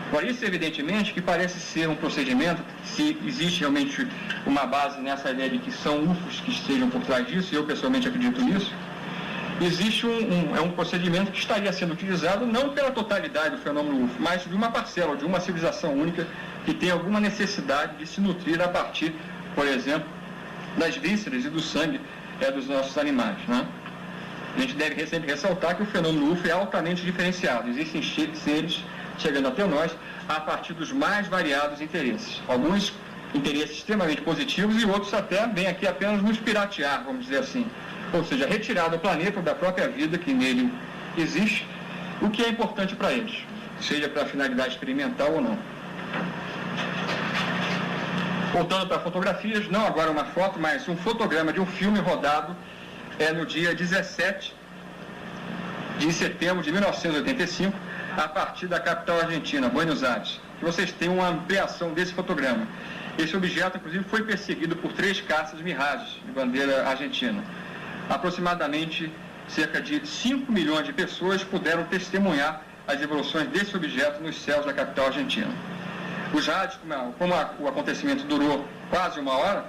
Agora, isso, evidentemente, que parece ser um procedimento, se existe realmente uma base nessa ideia de que são UFOs que estejam por trás disso, e eu pessoalmente acredito nisso, existe um procedimento que estaria sendo utilizado não pela totalidade do fenômeno UFO, mas de uma parcela, de uma civilização única que tem alguma necessidade de se nutrir a partir, por exemplo, das vísceras e do sangue dos nossos animais, né? A gente deve sempre ressaltar que o fenômeno UFO é altamente diferenciado. Existem seres chegando até nós a partir dos mais variados interesses. Alguns interesses extremamente positivos e outros até vêm aqui apenas nos piratear, vamos dizer assim. Ou seja, retirar do planeta da própria vida que nele existe, o que é importante para eles, seja para finalidade experimental ou não. Voltando para fotografias, não agora uma foto, mas um fotograma de um filme rodado no dia 17 de setembro de 1985, a partir da capital argentina, Buenos Aires. Que vocês têm uma ampliação desse fotograma. Esse objeto, inclusive, foi perseguido por 3 caças Mirage, de bandeira argentina. Aproximadamente cerca de 5 milhões de pessoas puderam testemunhar as evoluções desse objeto nos céus da capital argentina. Os rádios, como o acontecimento durou quase 1 hora,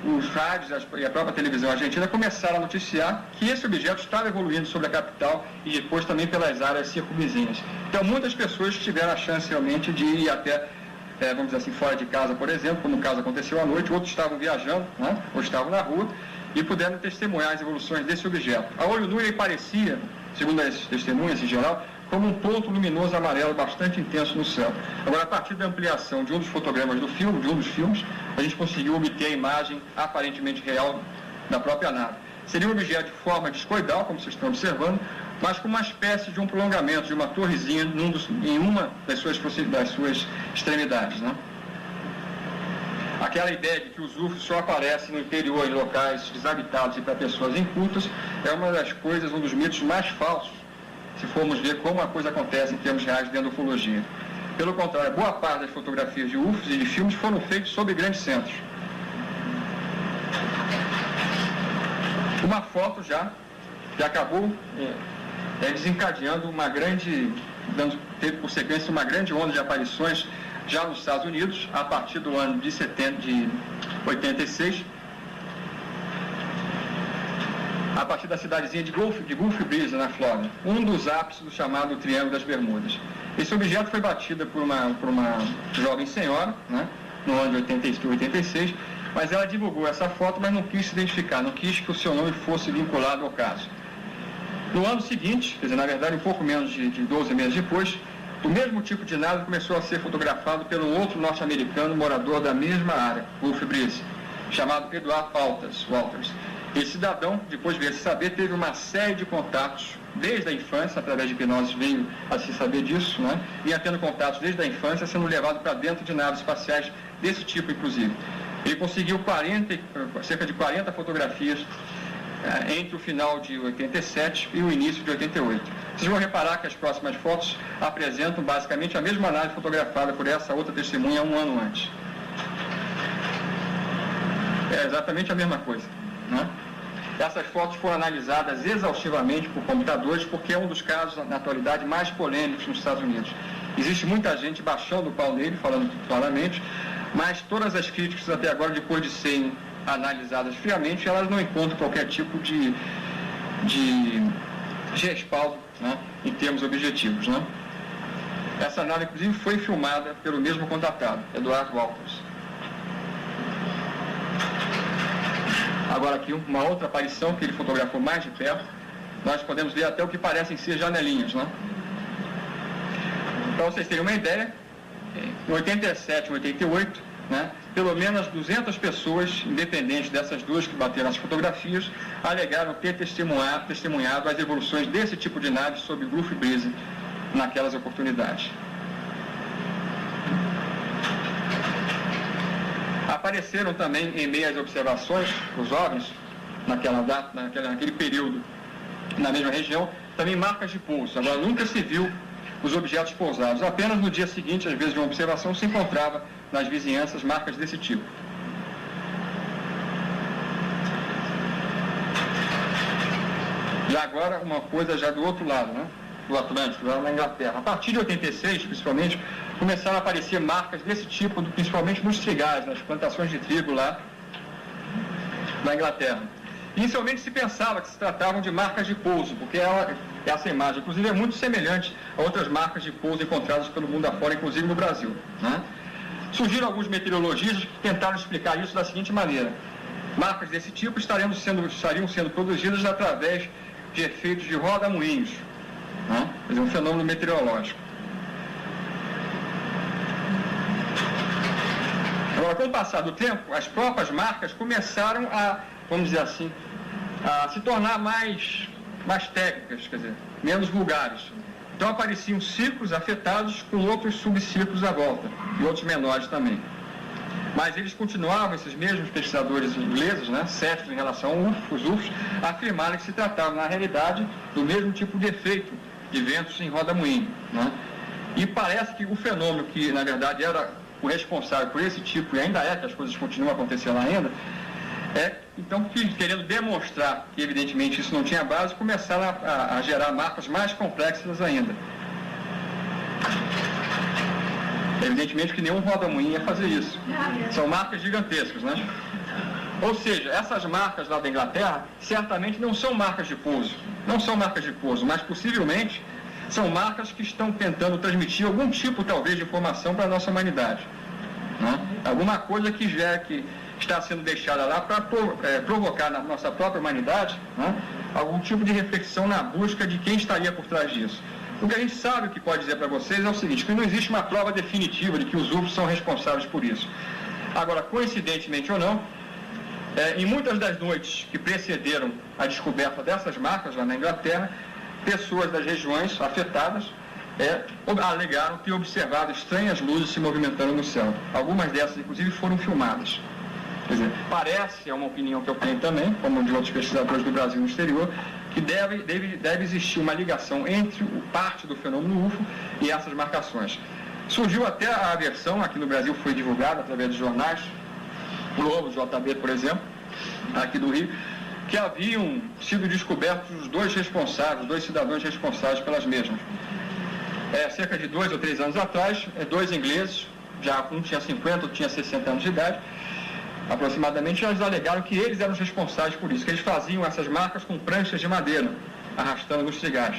os rádios e a própria televisão argentina começaram a noticiar que esse objeto estava evoluindo sobre a capital e depois também pelas áreas circunvizinhas. Então, muitas pessoas tiveram a chance realmente de ir até, vamos dizer assim, fora de casa, por exemplo, como o caso aconteceu à noite, outros estavam viajando, né, ou estavam na rua, e puderam testemunhar as evoluções desse objeto. A olho nu ele parecia, segundo as testemunhas em geral, como um ponto luminoso amarelo bastante intenso no céu. Agora, a partir da ampliação de um dos fotogramas do filme, de um dos filmes, a gente conseguiu obter a imagem aparentemente real da própria nave. Seria um objeto de forma discoidal, como vocês estão observando, mas com uma espécie de um prolongamento, de uma torrezinha em uma das suas extremidades, né? Aquela ideia de que os UFOs só aparecem no interior, em locais desabitados e para pessoas incultas, é uma das coisas, um dos mitos mais falsos, se formos ver como a coisa acontece em termos reais dentro da ufologia. Pelo contrário, boa parte das fotografias de UFOs e de filmes foram feitos sobre grandes centros. Uma foto já que acabou desencadeando teve por sequência uma grande onda de aparições já nos Estados Unidos, a partir do ano de 86, a partir da cidadezinha de Gulf Breeze, na Flórida, um dos ápices do chamado Triângulo das Bermudas. Esse objeto foi batido por uma jovem senhora, né, no ano de 86, mas ela divulgou essa foto, mas não quis se identificar, não quis que o seu nome fosse vinculado ao caso. No ano seguinte, quer dizer, na verdade, um pouco menos de 12 meses depois, o mesmo tipo de nave começou a ser fotografado por um outro norte-americano morador da mesma área, Gulf Breeze, chamado Edward Walters. Esse cidadão, depois veio a se saber, teve uma série de contatos desde a infância, através de hipnose veio a se saber disso, né? Vinha tendo contatos desde a infância, sendo levado para dentro de naves espaciais desse tipo, inclusive. Ele conseguiu cerca de 40 fotografias entre o final de 87 e o início de 88. Vocês vão reparar que as próximas fotos apresentam basicamente a mesma nave fotografada por essa outra testemunha 1 ano antes. É exatamente a mesma coisa, né? Essas fotos foram analisadas exaustivamente por computadores porque é um dos casos, na atualidade, mais polêmicos nos Estados Unidos. Existe muita gente baixando o pau nele, falando claramente, mas todas as críticas até agora, depois de serem analisadas friamente, elas não encontram qualquer tipo de de respaldo, né, em termos objetivos, né? Essa análise, inclusive, foi filmada pelo mesmo contatado, Eduardo Walters. Agora aqui, uma outra aparição que ele fotografou mais de perto, nós podemos ver até o que parecem ser janelinhas, né? Para vocês terem uma ideia, em 87 e 88, né, pelo menos 200 pessoas, independentes dessas duas que bateram as fotografias, alegaram ter testemunhado as evoluções desse tipo de nave sob Gulf Breeze naquelas oportunidades. Apareceram também, em meio às observações, os OVNIs, naquele período, na mesma região, também marcas de pouso. Agora, nunca se viu os objetos pousados. Apenas no dia seguinte, às vezes de uma observação, se encontrava nas vizinhanças marcas desse tipo. Já agora, uma coisa já do outro lado, né? Do Atlântico, lá na Inglaterra. A partir de 86, principalmente, começaram a aparecer marcas desse tipo, principalmente nos trigais, nas plantações de trigo lá na Inglaterra. Inicialmente se pensava que se tratavam de marcas de pouso, porque essa imagem, inclusive, é muito semelhante a outras marcas de pouso encontradas pelo mundo afora, inclusive no Brasil, né? Surgiram alguns meteorologistas que tentaram explicar isso da seguinte maneira: marcas desse tipo estariam sendo produzidas através de efeitos de roda-moinhos, né? Quer dizer, um fenômeno meteorológico. Agora, com o passar do tempo, as próprias marcas começaram a, vamos dizer assim, a se tornar mais técnicas, quer dizer, menos vulgares. Então apareciam círculos afetados com outros subcírculos à volta, e outros menores também. Mas eles continuavam, esses mesmos pesquisadores ingleses, né, céticos em relação aos UFOs, afirmaram que se tratava, na realidade, do mesmo tipo de efeito de ventos em roda-moinho, né? E parece que o fenômeno que, na verdade, era o responsável por esse tipo, e ainda é, que as coisas continuam acontecendo ainda, então, querendo demonstrar que, evidentemente, isso não tinha base, começaram a gerar marcas mais complexas ainda. Evidentemente que nenhum roda-moinho ia fazer isso. São marcas gigantescas, né? Ou seja, essas marcas lá da Inglaterra, certamente não são marcas de pouso. Não são marcas de pouso, mas possivelmente são marcas que estão tentando transmitir algum tipo, talvez, de informação para a nossa humanidade, né? Alguma coisa que está sendo deixada lá para provocar na nossa própria humanidade, né, algum tipo de reflexão na busca de quem estaria por trás disso. O que a gente sabe, o que pode dizer para vocês é o seguinte: que não existe uma prova definitiva de que os UFOs são responsáveis por isso. Agora, coincidentemente ou não, em muitas das noites que precederam a descoberta dessas marcas lá na Inglaterra, pessoas das regiões afetadas alegaram ter observado estranhas luzes se movimentando no céu. Algumas dessas, inclusive, foram filmadas. Quer dizer, parece, é uma opinião que eu tenho também, como de outros pesquisadores do Brasil e no exterior, que deve existir uma ligação entre parte do fenômeno UFO e essas marcações. Surgiu até a versão, aqui no Brasil foi divulgada através de jornais, Globo, JB, por exemplo, aqui do Rio, que haviam sido descobertos os dois cidadãos responsáveis pelas mesmas. Cerca de 2 ou 3 anos atrás, dois ingleses, já um tinha 50, outro tinha 60 anos de idade, aproximadamente, eles alegaram que eles eram os responsáveis por isso, que eles faziam essas marcas com pranchas de madeira, arrastando nos trigais.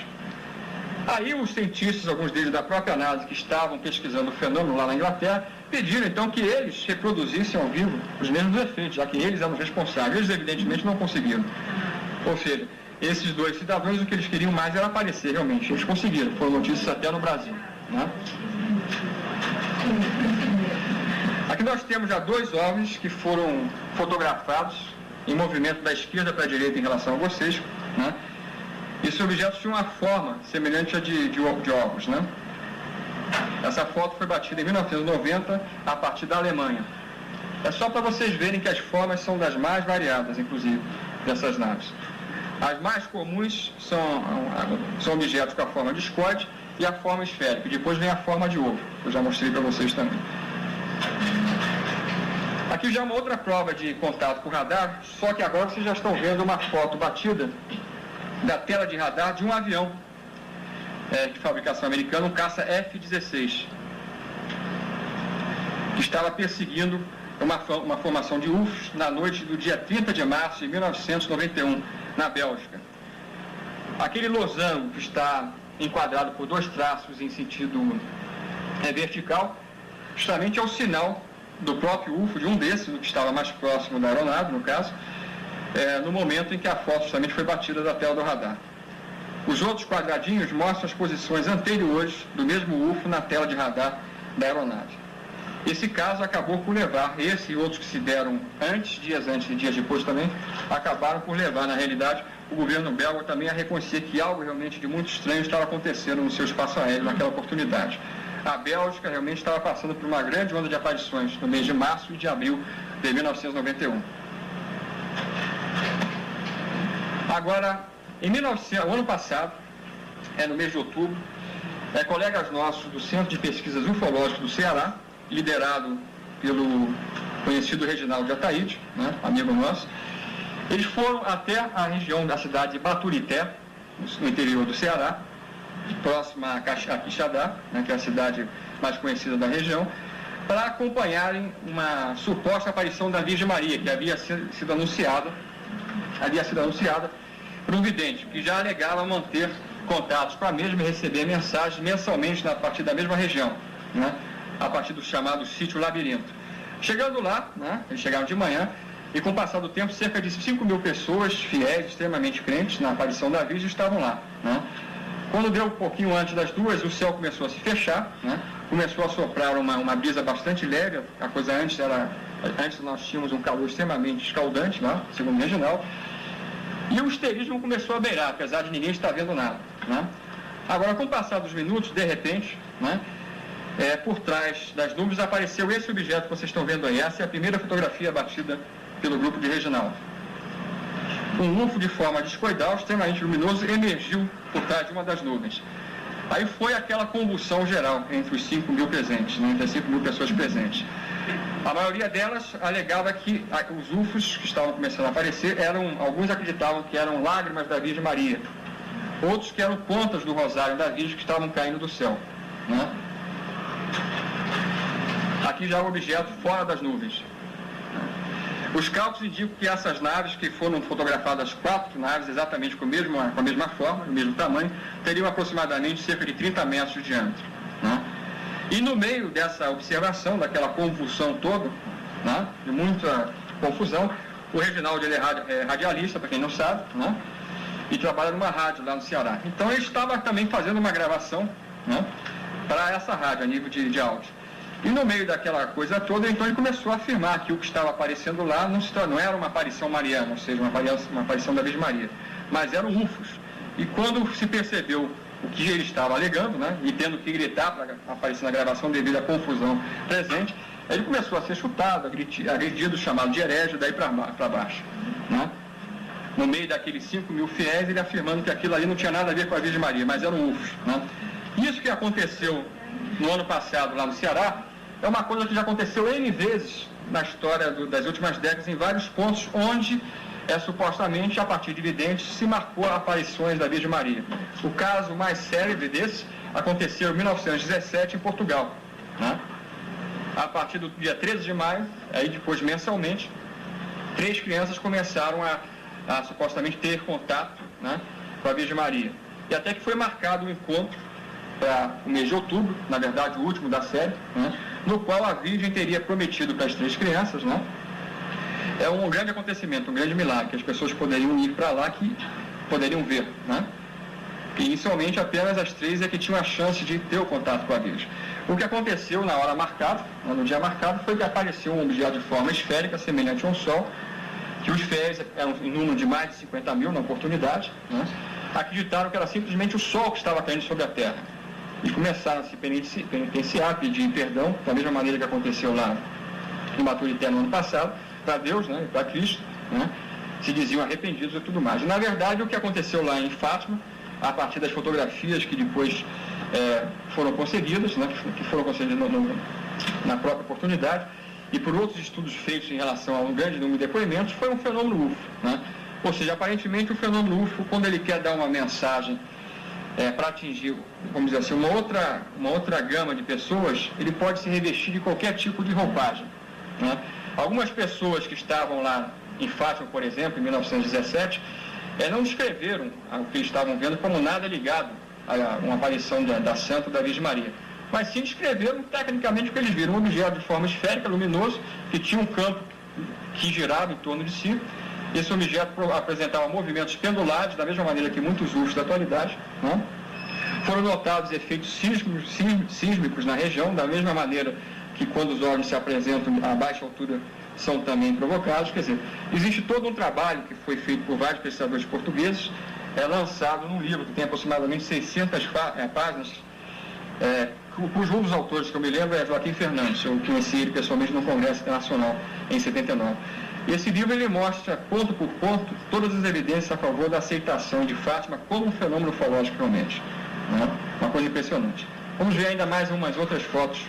Aí os cientistas, alguns deles da própria NASA, que estavam pesquisando o fenômeno lá na Inglaterra, pediram então que eles reproduzissem ao vivo os mesmos efeitos, já que eles eram os responsáveis. Eles evidentemente não conseguiram. Ou seja, esses dois cidadãos, o que eles queriam mais era aparecer realmente. Eles conseguiram, foram notícias até no Brasil, né? Aqui nós temos já dois OVNIs que foram fotografados em movimento da esquerda para a direita em relação a vocês, né? Esses objetos tinham uma forma semelhante à de ovos, né? Essa foto foi batida em 1990 a partir da Alemanha. É só para vocês verem que as formas são das mais variadas, inclusive, dessas naves. As mais comuns são objetos com a forma de discoide e a forma esférica. E depois vem a forma de ovo, que eu já mostrei para vocês também. Aqui já é uma outra prova de contato com radar, só que agora vocês já estão vendo uma foto batida da tela de radar de um avião de fabricação americana, um caça F-16, que estava perseguindo uma formação de UFOs na noite do dia 30 de março de 1991, na Bélgica. Aquele losango que está enquadrado por dois traços em sentido vertical, justamente é o sinal do próprio UFO, de um desses, o que estava mais próximo da aeronave, no caso, no momento em que a foto justamente foi batida da tela do radar. Os outros quadradinhos mostram as posições anteriores do mesmo UFO na tela de radar da aeronave. Esse caso acabou por levar, esse e outros que se deram dias antes e dias depois também, acabaram por levar, na realidade, o governo belga também a reconhecer que algo realmente de muito estranho estava acontecendo no seu espaço aéreo naquela oportunidade. A Bélgica realmente estava passando por uma grande onda de aparições no mês de março e de abril de 1991. Agora, o ano passado, no mês de outubro, colegas nossos do Centro de Pesquisas Ufológicas do Ceará, liderado pelo conhecido Reginaldo de Ataíde, né, amigo nosso, eles foram até a região da cidade de Baturité, no interior do Ceará, próxima a Quixadá, né, que é a cidade mais conhecida da região, para acompanharem uma suposta aparição da Virgem Maria, que havia sido anunciada por um vidente, que já alegava manter contatos com a mesma e receber mensagens mensalmente a partir da mesma região, né, a partir do chamado sítio Labirinto. Chegando lá, né, eles chegaram de manhã, e com o passar do tempo, cerca de 5.000 pessoas fiéis, extremamente crentes na aparição da Virgem, estavam lá, né. Quando deu um pouquinho antes das 2, o céu começou a se fechar, né, começou a soprar uma brisa bastante leve. A coisa antes nós tínhamos um calor extremamente escaldante lá, segundo o Reginaldo, e o histerismo começou a beirar, apesar de ninguém estar vendo nada, né. Agora, com o passar dos minutos, de repente, né, por trás das nuvens apareceu esse objeto que vocês estão vendo aí. Essa é a primeira fotografia batida pelo grupo de Reginaldo. Um UFO de forma discoidal, extremamente luminoso, emergiu por trás de uma das nuvens. Aí foi aquela convulsão geral entre os 5.000 presentes, né, entre as 5.000 pessoas presentes. A maioria delas alegava que os UFOs que estavam começando a aparecer alguns acreditavam que eram lágrimas da Virgem Maria, outros que eram pontas do rosário da Virgem que estavam caindo do céu, né? Aqui já é um objeto fora das nuvens. Os cálculos indicam que essas naves, que foram fotografadas 4 naves exatamente com a mesma forma, o mesmo tamanho, teriam aproximadamente cerca de 30 metros de diâmetro, né? E no meio dessa observação, daquela convulsão toda, né, de muita confusão, o Reginaldo, ele é radialista, para quem não sabe, né, e trabalha numa rádio lá no Ceará. Então ele estava também fazendo uma gravação, né, para essa rádio, a nível de áudio. E no meio daquela coisa toda, então ele começou a afirmar que o que estava aparecendo lá não era uma aparição mariana, ou seja, uma aparição da Virgem Maria, mas eram UFOs. E quando se percebeu o que ele estava alegando, né, e tendo que gritar para aparecer na gravação devido à confusão presente, ele começou a ser chutado, agredido, chamado de herege, daí para baixo, né? No meio daqueles 5.000 fiéis, ele afirmando que aquilo ali não tinha nada a ver com a Virgem Maria, mas eram UFOs, né? Isso que aconteceu no ano passado lá no Ceará é uma coisa que já aconteceu N vezes na história das últimas décadas, em vários pontos onde supostamente, a partir de videntes, se marcou aparições da Virgem Maria. O caso mais célebre desse aconteceu em 1917 em Portugal, né? A partir do dia 13 de maio, aí depois mensalmente, 3 crianças começaram a supostamente ter contato, né, com a Virgem Maria. E até que foi marcado um encontro para o mês de outubro, na verdade o último da série, né, no qual a Virgem teria prometido para as 3 crianças, né, um grande acontecimento, um grande milagre, que as pessoas poderiam ir para lá, que poderiam ver, né? E inicialmente apenas as 3 é que tinham a chance de ter o contato com a Virgem. O que aconteceu na hora marcada, no dia marcado, foi que apareceu um objeto de forma esférica, semelhante a um sol, que os fiéis, eram em número de mais de 50.000 na oportunidade, né, acreditaram que era simplesmente o sol que estava caindo sobre a terra. E começaram a se penitenciar, pedir perdão, da mesma maneira que aconteceu lá em Baturité no ano passado, para Deus, né, para Cristo, né, se diziam arrependidos e tudo mais. E, na verdade, o que aconteceu lá em Fátima, a partir das fotografias que depois foram conseguidas, né, que foram conseguidas na própria oportunidade, e por outros estudos feitos em relação a um grande número de depoimentos, foi um fenômeno UFO, né? Ou seja, aparentemente o fenômeno UFO, quando ele quer dar uma mensagem para atingir, vamos dizer assim, uma outra gama de pessoas, ele pode se revestir de qualquer tipo de roupagem, né? Algumas pessoas que estavam lá em Fátima, por exemplo, em 1917, não descreveram o que eles estavam vendo como nada ligado a uma aparição da Santa da Virgem Maria, mas sim descreveram tecnicamente o que eles viram, um objeto de forma esférica, luminoso, que tinha um campo que girava em torno de si. Esse objeto apresentava movimentos pendulares, da mesma maneira que muitos UFOs da atualidade, né? Foram notados efeitos sísmicos na região, da mesma maneira que quando os OVNIs se apresentam a baixa altura são também provocados. Quer dizer, existe todo um trabalho que foi feito por vários pesquisadores portugueses, lançado num livro que tem aproximadamente 600 páginas, cujo um dos autores que eu me lembro é Joaquim Fernandes. Eu conheci ele pessoalmente no Congresso Internacional em 79. E esse livro ele mostra, ponto por ponto, todas as evidências a favor da aceitação de Fátima como um fenômeno ufológico realmente. Né? Uma coisa impressionante. Vamos ver ainda mais umas outras fotos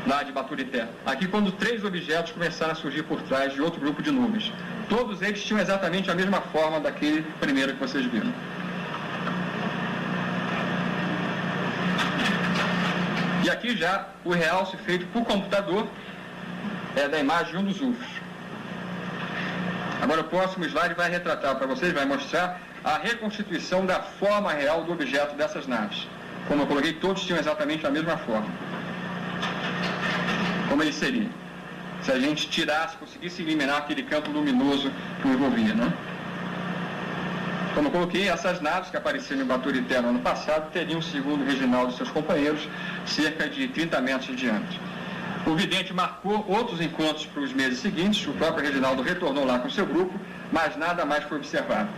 lá de Baturité. Aqui quando 3 objetos começaram a surgir por trás de outro grupo de nuvens. Todos eles tinham exatamente a mesma forma daquele primeiro que vocês viram. E aqui já o realce feito por computador da imagem de um dos UFOs. Agora o próximo slide vai retratar para vocês, vai mostrar a reconstituição da forma real do objeto dessas naves. Como eu coloquei, todos tinham exatamente a mesma forma. Como ele seria, se a gente tirasse, conseguisse eliminar aquele campo luminoso que o envolvia, né? Como eu coloquei, essas naves que apareceram em Baturité no ano passado teriam, segundo o Reginaldo e seus companheiros, cerca de 30 metros de diâmetro. O vidente marcou outros encontros para os meses seguintes, o próprio Reginaldo retornou lá com seu grupo, mas nada mais foi observado.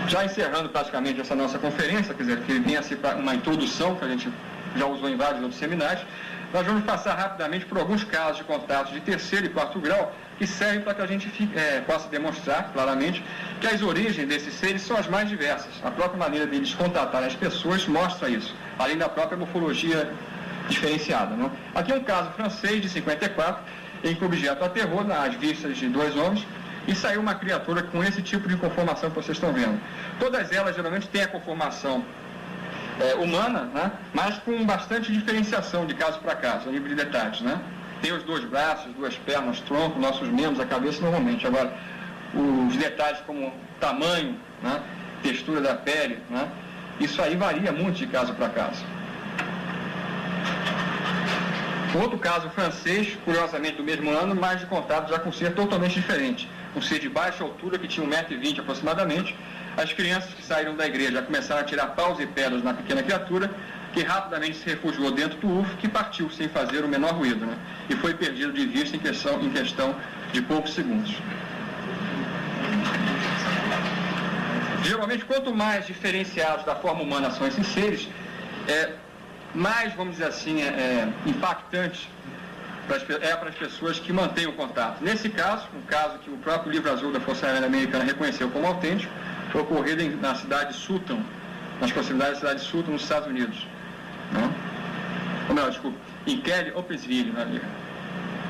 Já encerrando praticamente essa nossa conferência, quer dizer, que vinha ser uma introdução que a gente já usou em vários outros seminários, nós vamos passar rapidamente por alguns casos de contatos de 3º e 4º grau que servem para que a gente possa demonstrar claramente que as origens desses seres são as mais diversas. A própria maneira deles contatarem as pessoas mostra isso, além da própria morfologia diferenciada. Né? Aqui é um caso francês de 54, em que o objeto aterrou nas vistas de 2 homens e saiu uma criatura com esse tipo de conformação que vocês estão vendo. Todas elas geralmente têm a conformação humana, né? Mas com bastante diferenciação de caso para caso, a nível de detalhes. Né? Tem os 2 braços, 2 pernas, tronco, nossos membros, a cabeça normalmente. Agora, os detalhes como tamanho, né? Textura da pele, né? Isso aí varia muito de caso para caso. Outro caso francês, curiosamente do mesmo ano, mas de contato já com um ser totalmente diferente. Um ser de baixa altura, que tinha 1,20 m aproximadamente. As crianças que saíram da igreja começaram a tirar paus e pedras na pequena criatura, que rapidamente se refugiou dentro do UFO, que partiu sem fazer o menor ruído, né? E foi perdido de vista em questão de poucos segundos. Geralmente, quanto mais diferenciados da forma humana são esses seres, mais, vamos dizer assim, impactante para as pessoas que mantêm o contato. Nesse caso, um caso que o próprio Livro Azul da Força Aérea Americana reconheceu como autêntico, foi ocorrido na cidade de Sutton, nas proximidades da cidade de Sutton, nos Estados Unidos. Né? Ou melhor, desculpa, em Kelly-Opesville,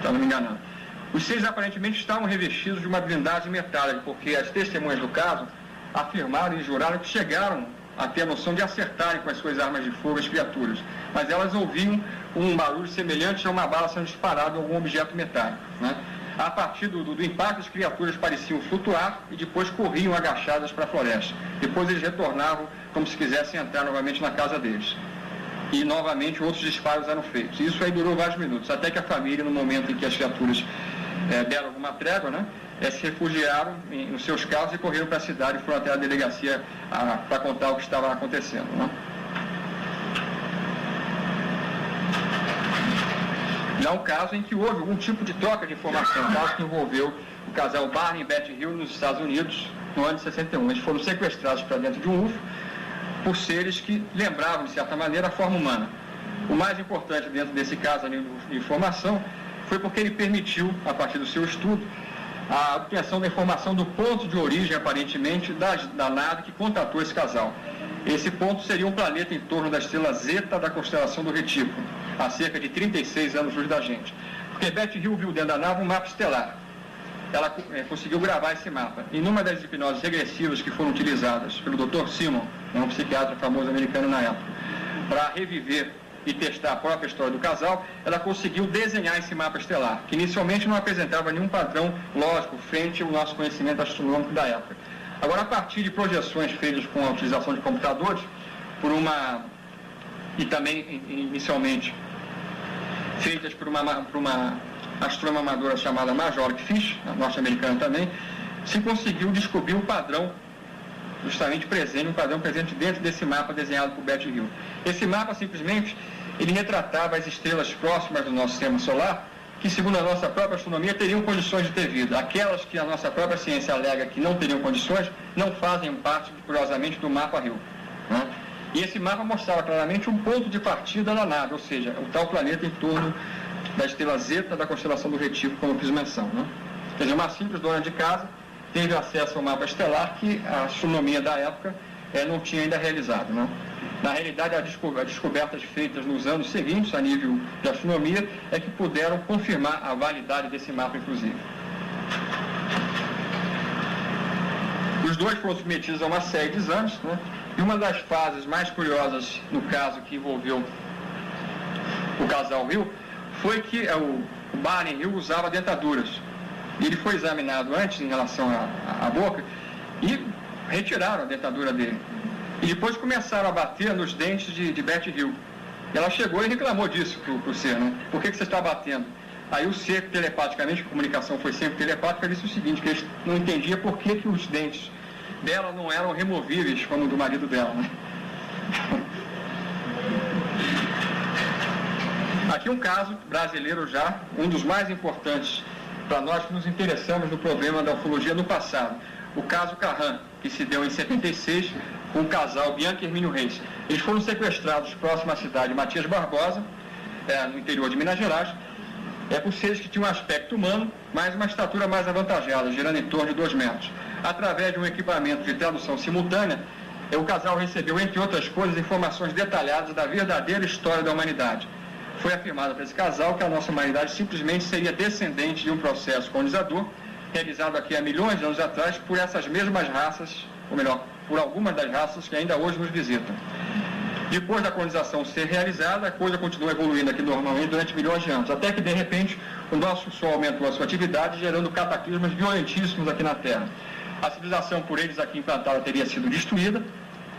não me enganando. Os seres aparentemente estavam revestidos de uma blindagem metálica, porque as testemunhas do caso afirmaram e juraram que chegaram a ter a noção de acertarem com as suas armas de fogo as criaturas, mas elas ouviam um barulho semelhante a uma bala sendo disparada em algum objeto metálico. Né? A partir do impacto, as criaturas pareciam flutuar e depois corriam agachadas para a floresta. Depois eles retornavam como se quisessem entrar novamente na casa deles. E novamente outros disparos eram feitos. Isso aí durou vários minutos, até que a família, no momento em que as criaturas deram alguma trégua, né, se refugiaram nos seus carros e correram para a cidade e foram até a delegacia para contar o que estava acontecendo. Né? Já um caso em que houve algum tipo de troca de informação, um caso que envolveu o casal Barney e Betty Hill nos Estados Unidos, no ano de 61. Eles foram sequestrados para dentro de um UFO por seres que lembravam, de certa maneira, a forma humana. O mais importante dentro desse caso, a nível de informação, foi porque ele permitiu, a partir do seu estudo, a obtenção da informação do ponto de origem, aparentemente, da nave que contatou esse casal. Esse ponto seria um planeta em torno da estrela Zeta da constelação do Retículo, a cerca de 36 anos-luz da gente. Porque Betty Hill viu dentro da nave um mapa estelar. Ela conseguiu gravar esse mapa. E numa das hipnoses regressivas que foram utilizadas pelo Dr. Simon, um psiquiatra famoso americano na época, para reviver e testar a própria história do casal, ela conseguiu desenhar esse mapa estelar, que inicialmente não apresentava nenhum padrão lógico frente ao nosso conhecimento astronômico da época. Agora, a partir de projeções feitas com a utilização de computadores, e também inicialmente feitas por uma astrônoma amadora chamada Majorque Fish, norte-americana também, se conseguiu descobrir um padrão justamente presente, um padrão presente dentro desse mapa desenhado por Beth Hill. Esse mapa, simplesmente, ele retratava as estrelas próximas do nosso sistema solar, que, segundo a nossa própria astronomia, teriam condições de ter vida. Aquelas que a nossa própria ciência alega que não teriam condições, não fazem parte, curiosamente, do mapa Hill, né? E esse mapa mostrava claramente um ponto de partida da nave, ou seja, o tal planeta em torno da estrela Zeta da constelação do Retículo, como eu fiz menção, né? Quer dizer, uma simples dona de casa teve acesso ao mapa estelar que a astronomia da época não tinha ainda realizado, né? Na realidade, as descobertas feitas nos anos seguintes, a nível de astronomia, é que puderam confirmar a validade desse mapa, inclusive. Os dois foram submetidos a uma série de exames, né? E uma das fases mais curiosas, no caso que envolveu o casal Hill, foi que o Barney Hill usava dentaduras. Ele foi examinado antes em relação à boca e retiraram a dentadura dele. E depois começaram a bater nos dentes de Beth Hill. Ela chegou e reclamou disso para o ser, né? Por que você está batendo? Aí o ser, telepaticamente, a comunicação foi sempre telepática, disse o seguinte, que eles não entendiam por que os dentes dela não eram removíveis como o do marido dela, né? Aqui um caso brasileiro já, um dos mais importantes para nós que nos interessamos no problema da ufologia no passado. O caso Carran, que se deu em 76 com o casal Bianca e Hermínio Reis. Eles foram sequestrados próximo à cidade de Matias Barbosa, no interior de Minas Gerais, por seres que tinham um aspecto humano, mas uma estatura mais avantajada, girando em torno de 2 metros. Através de um equipamento de tradução simultânea, o casal recebeu, entre outras coisas, informações detalhadas da verdadeira história da humanidade. Foi afirmado para esse casal que a nossa humanidade simplesmente seria descendente de um processo colonizador, realizado aqui há milhões de anos atrás por essas mesmas raças, ou melhor, por algumas das raças que ainda hoje nos visitam. Depois da colonização ser realizada, a coisa continua evoluindo aqui normalmente durante milhões de anos, até que, de repente, o nosso Sol aumentou a sua atividade, gerando cataclismos violentíssimos aqui na Terra. A civilização por eles aqui implantada teria sido destruída,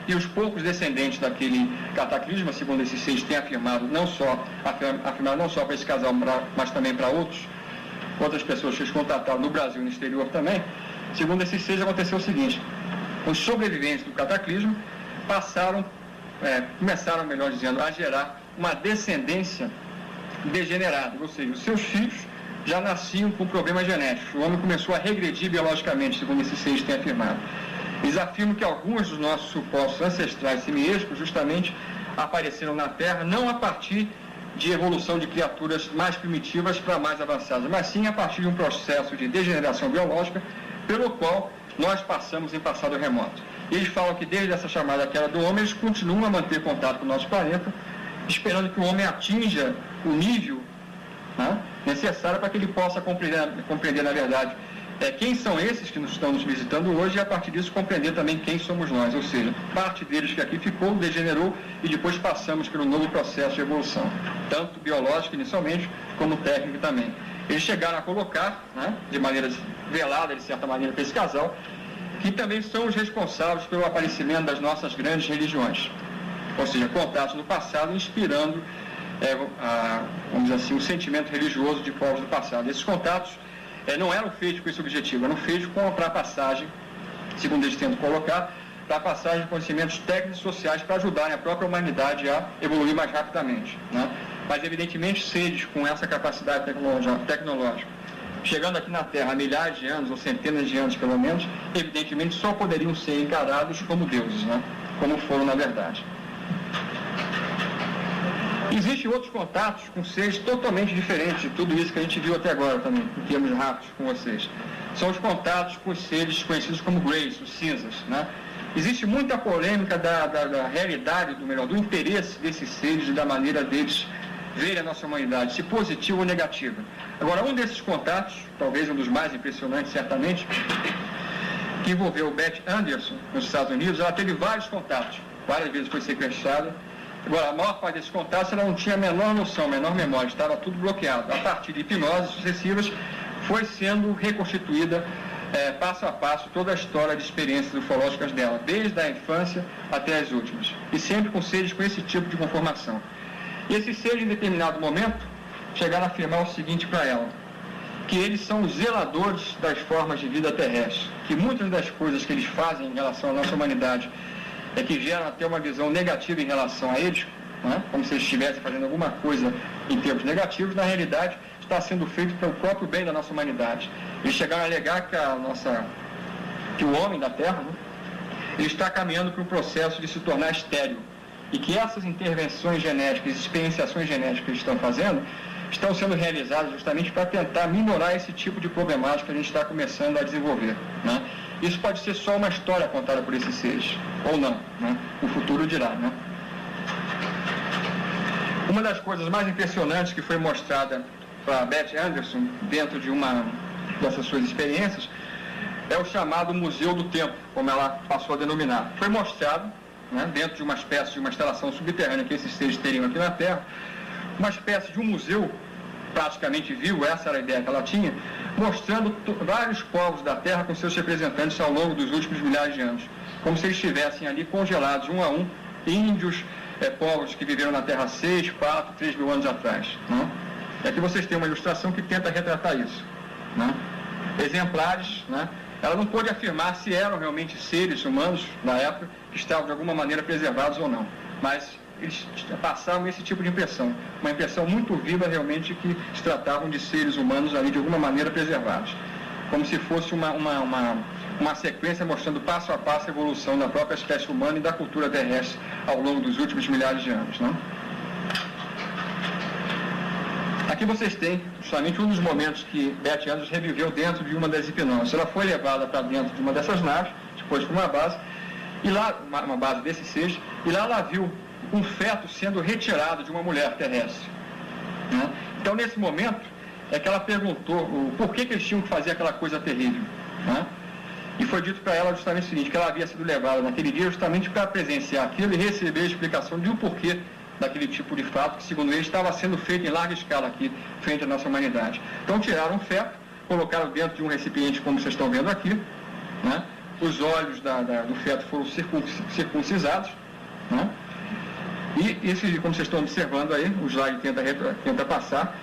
e os poucos descendentes daquele cataclisma, segundo esses seis, têm afirmado não só para esse casal, mas também para outras pessoas que eles contataram no Brasil e no exterior também. Segundo esses seis, aconteceu o seguinte: os sobreviventes do cataclismo começaram, melhor dizendo, a gerar uma descendência degenerada, ou seja, os seus filhos já nasciam com problemas genéticos. O homem começou a regredir biologicamente, segundo esses seis têm afirmado. Eles afirmam que alguns dos nossos supostos ancestrais semiescos justamente apareceram na Terra não a partir de evolução de criaturas mais primitivas para mais avançadas, mas sim a partir de um processo de degeneração biológica pelo qual nós passamos em passado remoto. E eles falam que desde essa chamada queda do homem, eles continuam a manter contato com o nosso planeta, esperando que o homem atinja o nível, né, necessário para que ele possa compreender na verdade, quem são esses que estão nos visitando hoje, e a partir disso compreender também quem somos nós, ou seja, parte deles que aqui ficou, degenerou, e depois passamos pelo novo processo de evolução, tanto biológico inicialmente, como técnico também. Eles chegaram a colocar, né, de maneira velada, de certa maneira, para esse casal, que também são os responsáveis pelo aparecimento das nossas grandes religiões, ou seja, contatos no passado inspirando, vamos dizer assim, o sentimento religioso de povos do passado. Esses contatos não eram feitos com esse objetivo, eram feitos para a passagem, segundo eles tentam colocar, para a passagem de conhecimentos técnicos e sociais para ajudarem a própria humanidade a evoluir mais rapidamente, né? Mas, evidentemente, seres com essa capacidade tecnológica, chegando aqui na Terra há milhares de anos, ou centenas de anos pelo menos, evidentemente só poderiam ser encarados como deuses, né? Como foram na verdade. Existem outros contatos com seres totalmente diferentes de tudo isso que a gente viu até agora também, em termos rápidos com vocês. São os contatos com os seres conhecidos como Greys, os cinzas, né? Existe muita polêmica da realidade, do interesse desses seres e da maneira deles verem a nossa humanidade, se positiva ou negativa. Agora, um desses contatos, talvez um dos mais impressionantes, certamente, que envolveu Beth Anderson, nos Estados Unidos, ela teve vários contatos, várias vezes foi sequestrada, Agora, a maior parte desses contatos ela não tinha a menor noção, a menor memória, estava tudo bloqueado. A partir de hipnoses sucessivas, foi sendo reconstituída passo a passo toda a história de experiências ufológicas dela, desde a infância até as últimas, e sempre com seres com esse tipo de conformação. E esses seres, em determinado momento, chegaram a afirmar o seguinte para ela, que eles são os zeladores das formas de vida terrestre, que muitas das coisas que eles fazem em relação à nossa humanidade que geram até uma visão negativa em relação a eles, né? Como se eles estivessem fazendo alguma coisa em termos negativos, na realidade está sendo feito para o próprio bem da nossa humanidade. Eles chegaram a alegar que o homem da Terra, né, ele está caminhando para um processo de se tornar estéril, e que essas intervenções genéticas, experienciações genéticas que eles estão fazendo, estão sendo realizadas justamente para tentar minorar esse tipo de problemática que a gente está começando a desenvolver, né? Isso pode ser só uma história contada por esses seres, ou não, né? O futuro dirá, né? Uma das coisas mais impressionantes que foi mostrada para Beth Anderson, dentro de uma dessas suas experiências, é o chamado Museu do Tempo, como ela passou a denominar. Foi mostrado, né, dentro de uma espécie de uma instalação subterrânea que esses seres teriam aqui na Terra, uma espécie de um museu praticamente vivo, essa era a ideia que ela tinha, mostrando vários povos da Terra com seus representantes ao longo dos últimos milhares de anos, como se eles estivessem ali congelados um a um, índios, povos que viveram na Terra 6, 4, 3 mil anos atrás, né? E aqui vocês têm uma ilustração que tenta retratar isso, né? Exemplares, né? Ela não pôde afirmar se eram realmente seres humanos na época que estavam de alguma maneira preservados ou não, mas eles passavam esse tipo de impressão, uma impressão muito viva realmente que se tratavam de seres humanos ali de alguma maneira preservados, como se fosse uma sequência mostrando passo a passo a evolução da própria espécie humana e da cultura terrestre ao longo dos últimos milhares de anos, né? Aqui vocês têm justamente um dos momentos que Beth Anderson reviveu dentro de uma das hipnoses. Ela foi levada para dentro de uma dessas naves, depois para uma base, e lá, uma base desses seres, e lá ela viu um feto sendo retirado de uma mulher terrestre, né? Então, nesse momento, é que ela perguntou por que eles tinham que fazer aquela coisa terrível, né? E foi dito para ela justamente o seguinte, que ela havia sido levada naquele dia justamente para presenciar aquilo e receber a explicação de um porquê daquele tipo de fato que, segundo eles, estava sendo feito em larga escala aqui, frente à nossa humanidade. Então, tiraram o feto, colocaram dentro de um recipiente, como vocês estão vendo aqui, né? Os olhos do feto foram circuncisados, né? E esse, como vocês estão observando aí, o slide tenta passar,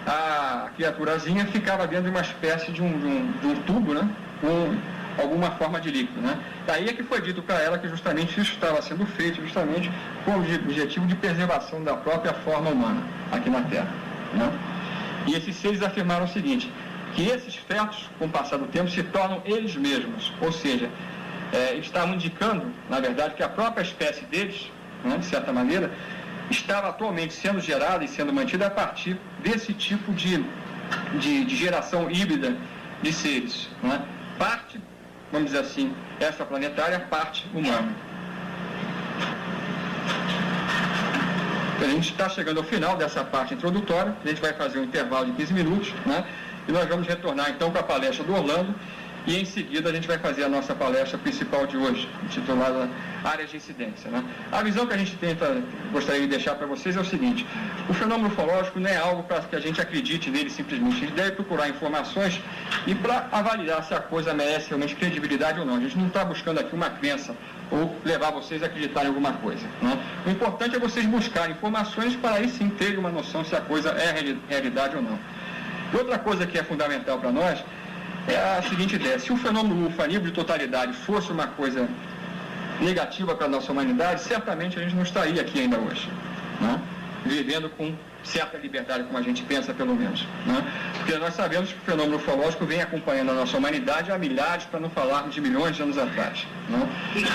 a criaturazinha ficava dentro de uma espécie de um tubo, né? Com alguma forma de líquido, né? Daí é que foi dito para ela que justamente isso estava sendo feito justamente com o objetivo de preservação da própria forma humana aqui na Terra, né? E esses seres afirmaram o seguinte, que esses fetos, com o passar do tempo, se tornam eles mesmos, ou seja, eles estavam indicando, na verdade, que a própria espécie deles, né, de certa maneira, estava atualmente sendo gerada e sendo mantida a partir desse tipo de geração híbrida de seres, né? Parte, vamos dizer assim, extraplanetária, parte humana. A gente está chegando ao final dessa parte introdutória, a gente vai fazer um intervalo de 15 minutos, né? E nós vamos retornar então para a palestra do Orlando, e em seguida a gente vai fazer a nossa palestra principal de hoje, intitulada Áreas de Incidência, né? A visão que a gente gostaria de deixar para vocês é o seguinte, o fenômeno ufológico não é algo para que a gente acredite nele simplesmente, a gente deve procurar informações e para avaliar se a coisa merece realmente credibilidade ou não. A gente não está buscando aqui uma crença ou levar vocês a acreditar em alguma coisa, né? O importante é vocês buscarem informações para aí sim terem uma noção se a coisa é realidade ou não. E outra coisa que é fundamental para nós é a seguinte ideia, se o fenômeno UFO a nível de totalidade fosse uma coisa negativa para a nossa humanidade, certamente a gente não estaria aqui ainda hoje, né? Vivendo com certa liberdade, como a gente pensa pelo menos, né? Porque nós sabemos que o fenômeno ufológico vem acompanhando a nossa humanidade há milhares, para não falarmos de milhões de anos atrás, né?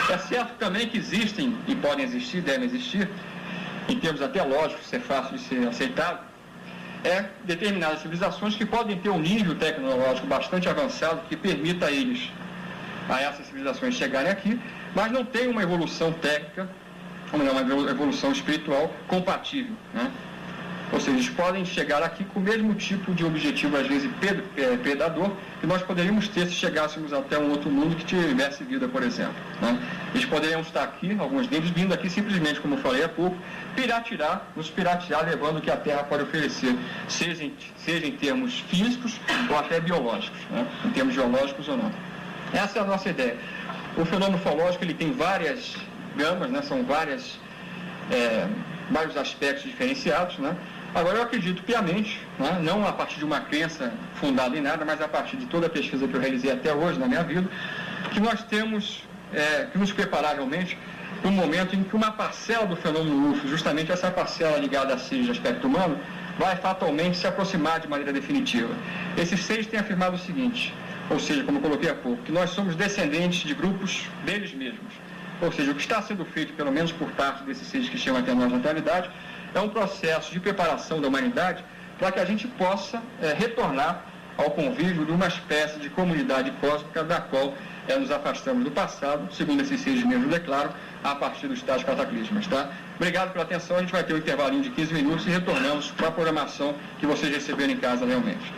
É certo também que existem, e podem existir, devem existir, em termos até lógicos, ser fácil de ser aceitado, determinadas civilizações que podem ter um nível tecnológico bastante avançado que permita a essas civilizações chegarem aqui, mas não tem uma evolução técnica, uma evolução espiritual compatível, né? Ou seja, eles podem chegar aqui com o mesmo tipo de objetivo, às vezes predador, que nós poderíamos ter se chegássemos até um outro mundo que tivesse vida, por exemplo. Né? Eles poderiam estar aqui, alguns deles, vindo aqui simplesmente, como eu falei há pouco, nos piratear, levando o que a Terra pode oferecer, seja em termos físicos ou até biológicos, né? Em termos geológicos ou não. Essa é a nossa ideia. O fenômeno ufológico ele tem várias gamas, né? São vários aspectos diferenciados, né? Agora, eu acredito piamente, né, não a partir de uma crença fundada em nada, mas a partir de toda a pesquisa que eu realizei até hoje na minha vida, que nós temos que nos preparar realmente para um momento em que uma parcela do fenômeno UFO, justamente essa parcela ligada a seres de aspecto humano, vai fatalmente se aproximar de maneira definitiva. Esses seres têm afirmado o seguinte, ou seja, como eu coloquei há pouco, que nós somos descendentes de grupos deles mesmos. Ou seja, o que está sendo feito, pelo menos por parte desses seres que chegam até nós na atualidade, é um processo de preparação da humanidade para que a gente possa retornar ao convívio de uma espécie de comunidade cósmica da qual nos afastamos do passado, segundo esses seres mesmo declaram, a partir dos tais cataclismas. Tá? Obrigado pela atenção, a gente vai ter um intervalinho de 15 minutos e retornamos para a programação que vocês receberam em casa realmente.